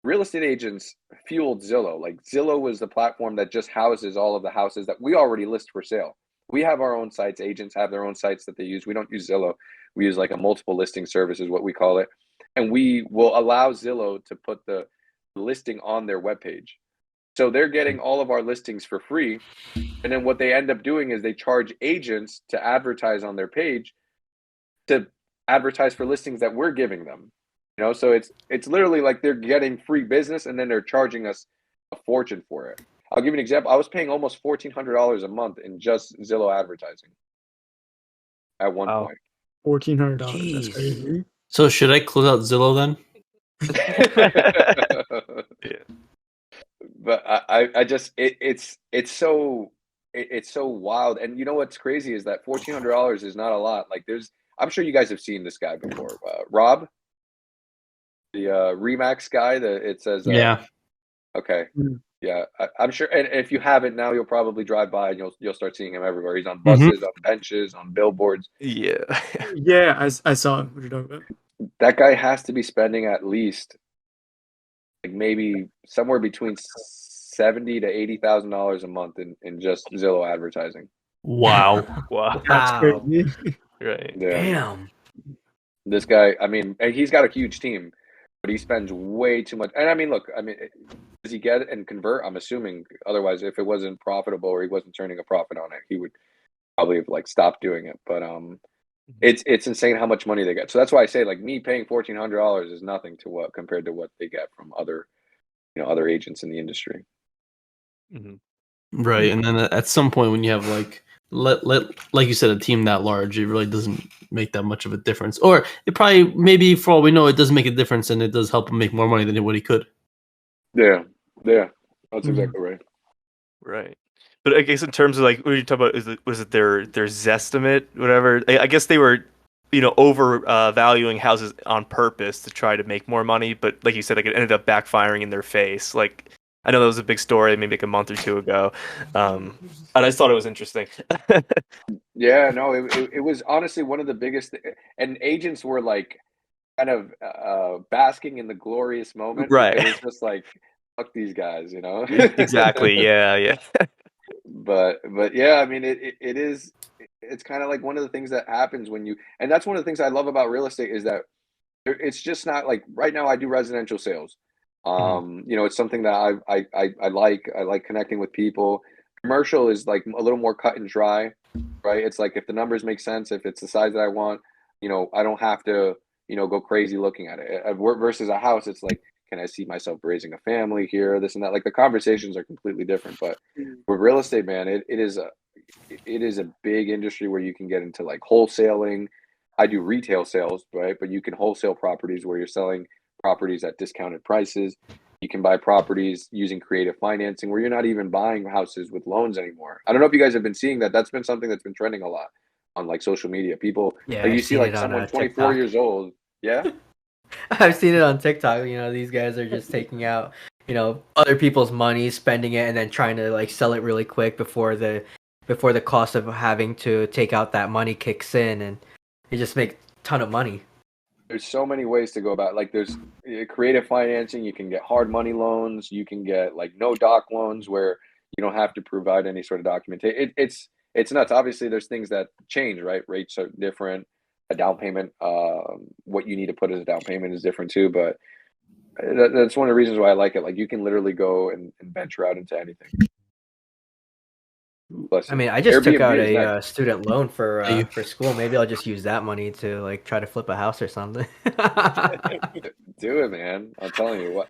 real estate agents fueled Zillow. Like Zillow was the platform that just houses all of the houses that we already list for sale. We have our own sites. Agents have their own sites that they use. We don't use Zillow. We use like a multiple listing service is what we call it. And we will allow Zillow to put the listing on their webpage. So they're getting all of our listings for free. And then what they end up doing is they charge agents to advertise on their page to advertise for listings that we're giving them. So it's literally like they're getting free business and then they're charging us a fortune for it. I'll give you an example. I was paying almost $1,400 a month in just Zillow advertising at one Wow. point. $1,400. That's Jeez. crazy. So should I close out Zillow then? Yeah. But I just it's so wild. And you know what's crazy is that $1,400 is not a lot. Like I'm sure you guys have seen this guy before. Rob, the Remax guy. It says Yeah. okay. Mhm. Yeah, I'm sure. And if you haven't now, you'll probably drive by and you'll start seeing him everywhere. He's on Mhm. buses, on benches, on billboards. Yeah. Yeah, I saw what you're talking about. That guy has to be spending at least like maybe somewhere between $70,000 to $80,000 a month in just Zillow advertising. Wow. Wow. That's Wow. crazy. Right. Yeah, Damn. this guy. I mean, and he's got a huge team, but he spends way too much. And I mean, look, does he get it and convert? I'm assuming. Otherwise, if it wasn't profitable or he wasn't turning a profit on it, he would probably have like stopped doing it. But it's insane how much money they get. So that's why I say like me paying $1,400 is nothing to what compared to what they get from other agents in the industry. Mhm. Right, and then at some point when you have like you said, a team that large, it really doesn't make that much of a difference. Or it probably, maybe for all we know, it does make a difference, and it does help him make more money than what he could. Yeah, that's Mhm. exactly right. Right. But I guess in terms of like what are you talking about? Was it their Zestimate, whatever? I guess they were, over valuing houses on purpose to try to make more money. But like you said, like it ended up backfiring in their face. Like I know that was a big story, maybe like a month or two ago. And I just thought it was interesting. Yeah, no, it was honestly one of the biggest, and agents were like kind of basking in the glorious moment because Right. it's just like fuck these guys. Exactly. Yeah. Yeah. But yeah, I mean it is it's kind of like one of the things that happens when and that's one of the things I love about real estate is that it's just not like right now I do residential sales. It's something that I like connecting with people. Commercial is like a little more cut and dry, right? It's like if the numbers make sense, if it's the size that I want, I don't have to, go crazy looking at it. Versus a house, it's like, can I see myself raising a family here, this and that? Like the conversations are completely different. But with real estate, man, it is a big industry where you can get into like wholesaling. I do retail sales, right? But you can wholesale properties where you're selling properties at discounted prices. You can buy properties using creative financing where you're not even buying houses with loans anymore. I don't know if you guys have been seeing that. That's been something that's been trending a lot on like social media. People Yeah, like you I've see seen like it on someone 24 TikTok. years old. Yeah. I've seen it on TikTok. You know, these guys are just taking out, you know, other people's money, spending it, and then trying to like sell it really quick before the cost of having to take out that money kicks in, and they just make a ton of money. There's so many ways to go about it. Like there's creative financing. You can get hard money loans. You can get like no doc loans where you don't have to provide any sort of documentation. It's nuts. Obviously, there's things that change, right? Rates are different. A down payment, what you need to put as a down payment is different too. But that's one of the reasons why I like it. Like you can literally go and venture out into anything. I mean, I just took Airbnb out is a next. student loan for school. Maybe I'll just use that money to like try to flip a house or something. Do it, man. I'm telling you what.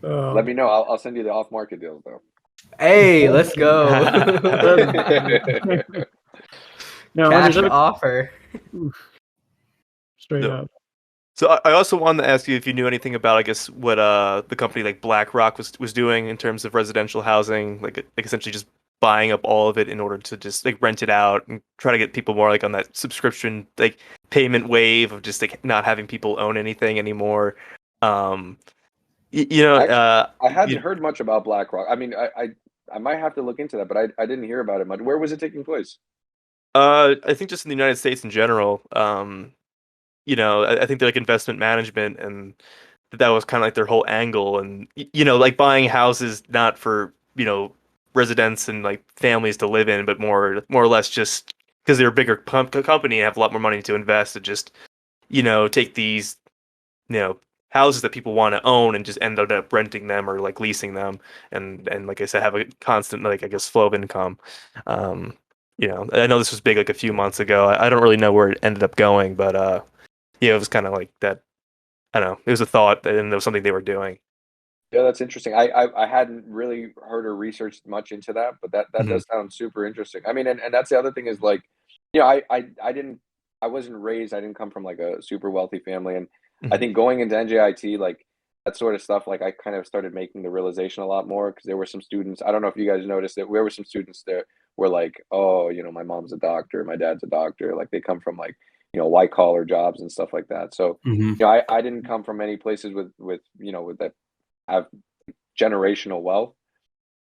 Oh. Let me know. I'll send you the off market deals though. Hey, let's go. No, Cash 100%. offer. Straight No. up. So I also wanted to ask you if you knew anything about, I guess, what the company like BlackRock was doing in terms of residential housing, like essentially just buying up all of it in order to just like rent it out and try to get people more like on that subscription like payment wave of just like not having people own anything anymore. You know, Actually, I hadn't heard much about BlackRock. I mean, I might have to look into that, but I didn't hear about it much. Where was it taking place? I think just in the United States in general. You know, I think they're like investment management, and that was kind of like their whole angle. And you know, like buying houses not for, you know, residents and like families to live in, but more or less just because they're a bigger company and have a lot more money to invest, to just, you know, take these, you know, houses that people want to own and just end up renting them or like leasing them, and like I said, have a constant like I guess flow of income. Um, you know, I know this was big like a few months ago. I don't really know where it ended up going, but yeah, it was kind of like that. I don't know. It was a thought, and it was something they were doing. Yeah, that's interesting. I hadn't really heard or researched much into that, but that Mhm. does sound super interesting. I mean, and that's the other thing is like, you know, I didn't I wasn't raised. I didn't come from like a super wealthy family, and I Mhm. think going into NJIT like that sort of stuff, like I kind of started making the realization a lot more because there were some students. I don't know if you guys noticed it. There were some students there were like, oh, you know, my mom's a doctor, my dad's a doctor. Like they come from like, you know, white collar jobs and stuff like that. So Mhm. you know, I didn't come from many places with you know with that have generational wealth.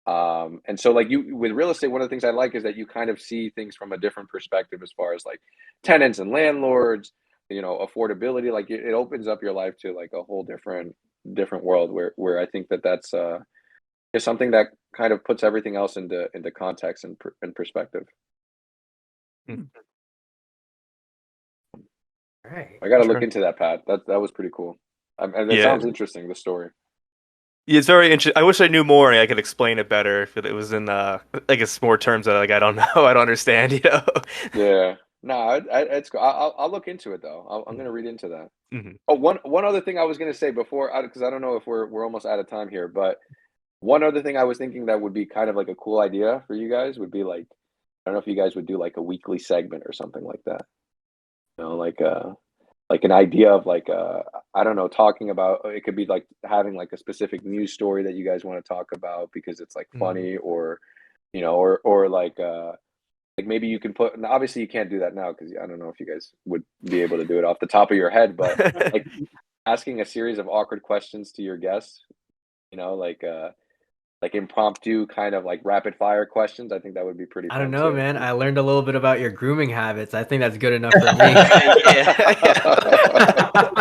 And so like you with real estate, one of the things I like is that you kind of see things from a different perspective as far as like tenants and landlords, you know, affordability. Like it opens up your life to like a whole different world where I think that's is something that kind of puts everything else into context and perspective. Mhm. All right. I got to look Sure. into that, Pat. That was pretty cool. And it Yeah. sounds interesting, the story. Yeah, it's very interesting. I wish I knew more and I could explain it better if it was in, I guess, more terms that like I don't know, I don't understand. You know. Yeah. No, it's cool. I'll look into it though. I'm gonna read into that. Mhm. Oh, one other thing I was gonna say before, because I don't know if we're almost out of time here, but one other thing I was thinking that would be kind of like a cool idea for you guys would be like, I don't know if you guys would do like a weekly segment or something like that. You know, like an idea of like I don't know, talking about it could be like having like a specific news story that you guys want to talk about because it's like Mhm. funny or you know or like maybe you can put and obviously you can't do that now because I don't know if you guys would be able to do it off the top of your head, but like asking a series of awkward questions to your guests, you know, like impromptu kind of like rapid fire questions. I think that would be pretty I don't fun know, too. man. I learned a little bit about your grooming habits. I think that's good enough for me.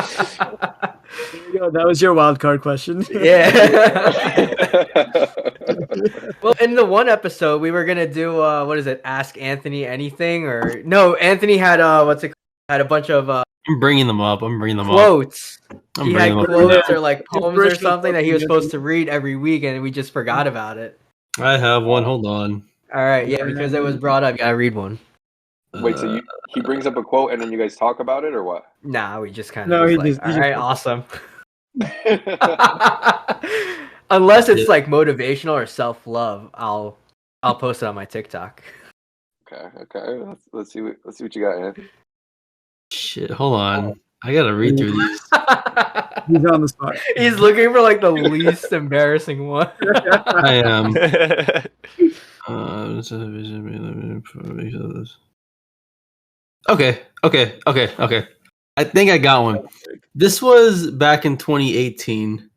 There you go. That was your wild card question. Yeah. Well, in the one episode, we were gonna do what is it? Ask Anthony anything or no? Anthony had what's it? Had a bunch of I'm bringing them up. quotes. I'm He bringing had them up. quotes or like poems or something that he was supposed to read every week, and we just forgot about it. I have one. Hold on. All right, yeah, because it was brought up. You gotta read one. Wait, so he brings up a quote and then you guys talk about it or what? Nah, we just kind of No, just he like, just- all he right, just- awesome. Unless it's Yeah. like motivational or self love, I'll post it on my TikTok. Okay. Let's see what you got, man. Shit. Hold on. I gotta read through these. He's on the spot. He's looking for like the least embarrassing one. I am. Okay. I think I got one. This was back in 2018,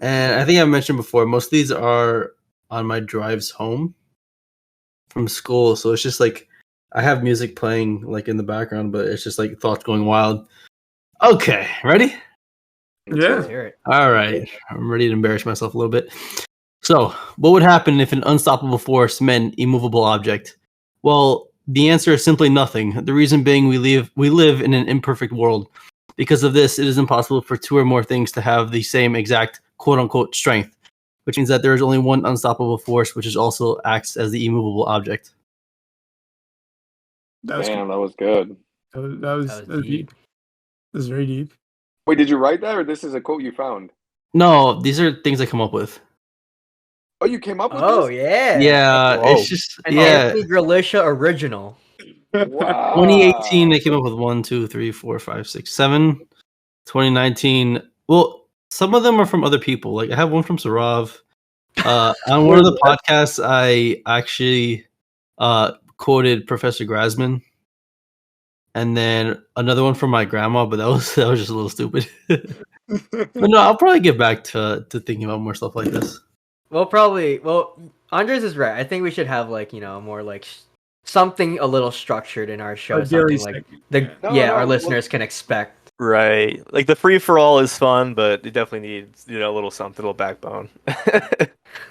and I think I mentioned before. Most of these are on my drives home from school, so it's just like I have music playing like in the background, but it's just like thoughts going wild. Okay, ready? Yeah. Let's hear it. All right, I'm ready to embarrass myself a little bit. So, what would happen if an unstoppable force meant immovable object? Well, the answer is simply nothing. The reason being we live in an imperfect world. Because of this, it is impossible for two or more things to have the same exact quote-unquote strength, which means that there is only one unstoppable force, which is also acts as the immovable object. That was Damn, that was good. that was deep. That was very deep. Wait, did you write that, or this is a quote you found? No, these are things I come up with. Oh, you came up with Oh this? yeah. Yeah, Whoa. it's just An yeah. Anthony Grisha original. Wow. 2018, they came up with 1, 2, 3, 4, 5, 6, 7. 2019, well, some of them are from other people. Like I have one from Sarav. On one of the podcasts, I actually quoted Professor Grasman, and then another one from my grandma, but that was just a little stupid. But no, I'll probably get back to thinking about more stuff like this. Well, Andres is right. I think we should have like more like something a little structured in our show, A daily something like segment. our listeners can expect. Right. Like the free for all is fun, but it definitely needs, a little something, a little backbone.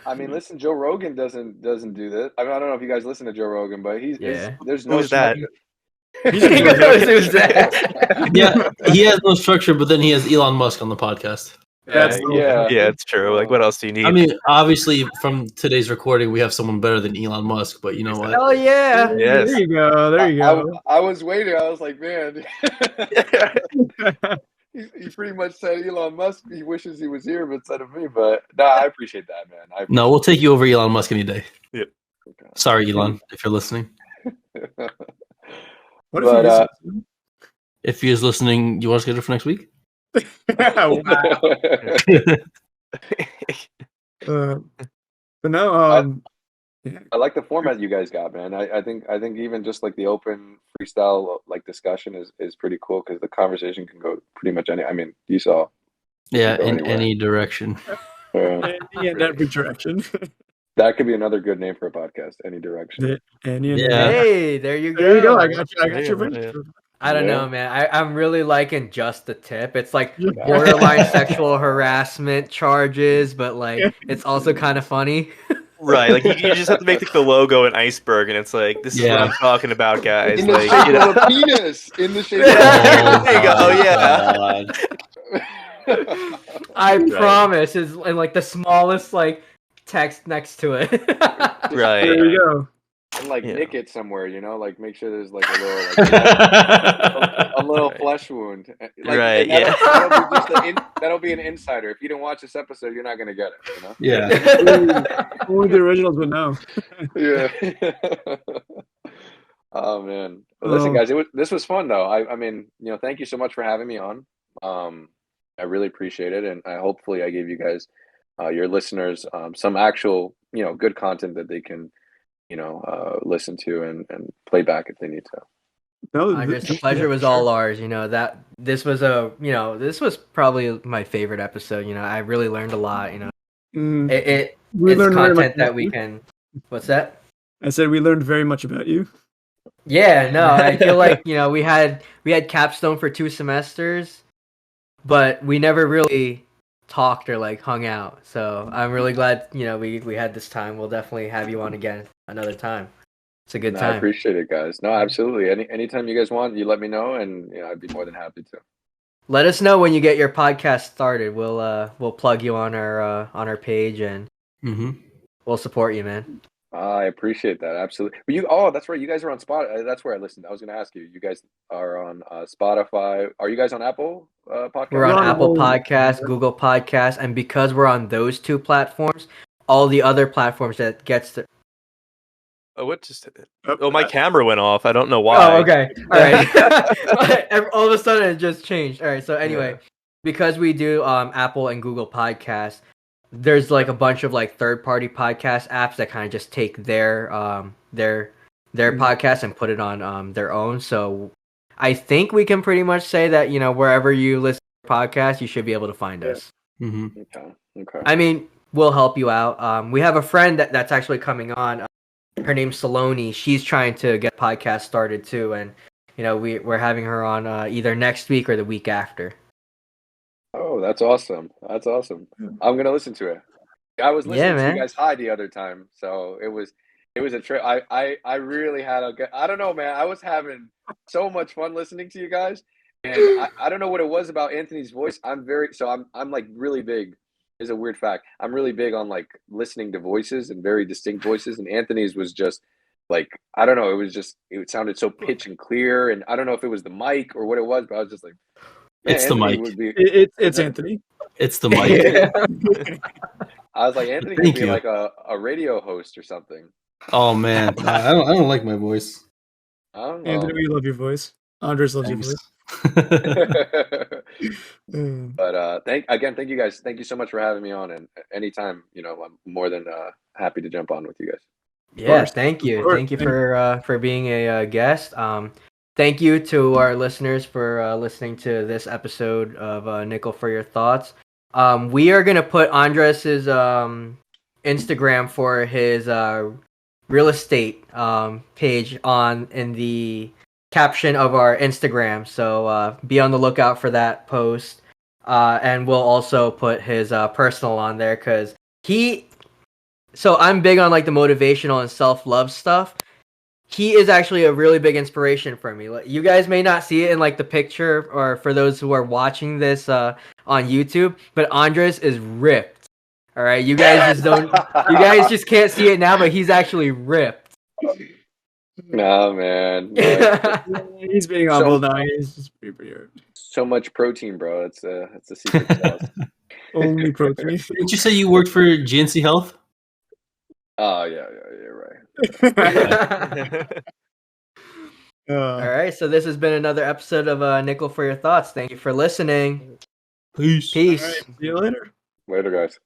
I mean, listen, Joe Rogan doesn't do this. I mean, I don't know if you guys listen to Joe Rogan, but there's no Who's that? He knows who's that. Yeah, he has no structure, but then he has Elon Musk on the podcast. That's yeah. Yeah, it's true. Like, what else do you need? I mean, obviously, from today's recording, we have someone better than Elon Musk, but you know what? Hell yeah. Yes. There you go. There you go. I was waiting. I was like, man. He pretty much said Elon Musk. He wishes he was here instead of me. But no, I appreciate that, man. No, we'll take you over Elon Musk any day. Yep. Sorry, Elon, if you're listening. What if But, he is? If he is listening, you want to schedule for next week? Wow. But no, yeah. I like the format you guys got, man. I think even just like the open freestyle like discussion is pretty cool because the conversation can go pretty much any. I mean, you saw. Yeah, Go in anywhere. any direction. In every direction. That could be another good name for a podcast. Any direction. Yeah. Hey, there you go. There you go. I got you. Yeah. I don't Yeah. know, man. I'm really liking just the tip. It's like borderline sexual harassment charges, but like it's also kind of funny. Right. Like, you just have to make like, the logo an iceberg, and it's like, this is what I'm talking about, guys. In the Like, shape of a penis. In the shape of There you go. Oh, God. I Right. promise is in like the smallest like text next to it. Right. There you go. and like Yeah. nick it somewhere, like make sure there's like a little like, a little flesh wound. Like, Right, and yeah. that'll be an insider. If you don't watch this episode, you're not gonna get it. Yeah. Only the originals would know. Yeah. Oh man. But listen, guys, this was fun though. I mean, thank you so much for having me on. I really appreciate it, and hopefully I gave you guys, your listeners, some actual, good content that they can, listen to and play back if they need to. Andres, the pleasure was all ours. That this was probably my favorite episode. I really learned a lot. Mm, It's we learned very much content that about we you. can. What's that? I said we learned very much about you. Yeah, no, I feel like we had capstone for 2 semesters, but we never really talked or like hung out. So I'm really glad we had this time. We'll definitely have you on again another time. It's a good I time. appreciate it, guys. No, absolutely. Anytime you guys want, you let me know, and I'd be more than happy to. Let us know when you get your podcast started. We'll plug you on our page and we'll support you, man. I appreciate that. Absolutely. But that's right. You guys are on Spotify. That's where I listened. I was going to ask you. You guys are on Spotify. Are you guys on Apple Podcast? We're on on Apple all- Podcasts, Google Podcasts, and because we're on those 2 platforms, all the other platforms that gets to. Oh, what just did it? Oh, my camera went off. I don't know why. Oh, okay. All right. All of a sudden, it just changed. All right. So anyway, because we do Apple and Google Podcasts, there's like a bunch of like third-party podcast apps that kind of just take their podcast and put it on their own. So I think we can pretty much say that, you know, wherever you listen to podcasts, you should be able to find us. Mm-hmm. Okay. I mean, we'll help you out. We have a friend that's actually coming on. Her name's Saloni. She's trying to get a podcast started too, and you know we're having her on either next week or the week after. Oh, that's awesome. That's awesome. I'm gonna listen to it. I was listening to man. you guys high the other time, so it was a trip. I really had I don't know, man. I was having so much fun listening to you guys, and I don't know what it was about Anthony's voice. I'm like really big. Is a weird fact. I'm really big on like listening to voices and very distinct voices, and Anthony's was just like, I don't know. It sounded so pitch and clear, and I don't know if it was the mic or what it was, but I was just like, man, It's the Anthony mic. would be. It's Anthony. It's the mic. I was like, Anthony could Thank be you. like a radio host or something. Oh man, I don't like my voice. I don't know. Anthony, we love your voice. Andres loves your voice. But thank you guys. Thank you so much for having me on. And anytime, you know, I'm more than happy to jump on with you guys. Yeah, thank you for being a guest. Thank you to our listeners for listening to this episode of Nickel for Your Thoughts. We are gonna put Andres's Instagram for his real estate page in the caption of our Instagram, so be on the lookout for that post, and we'll also put his personal on there because so I'm big on like the motivational and self-love stuff. He is actually a really big inspiration for me. Like, you guys may not see it in like the picture or for those who are watching this on YouTube, but Andres is ripped. All right, you guys just can't see it now, but he's actually ripped. No, man. He's being humble now. He's just pretty hurt. So much protein, bro. It's a secret sauce. Only protein. Didn't you say you worked for GNC Health? Oh yeah, right. All right, so this has been another episode of Nickel for Your Thoughts. Thank you for listening. Peace. Peace. All right, see you later. Later, guys.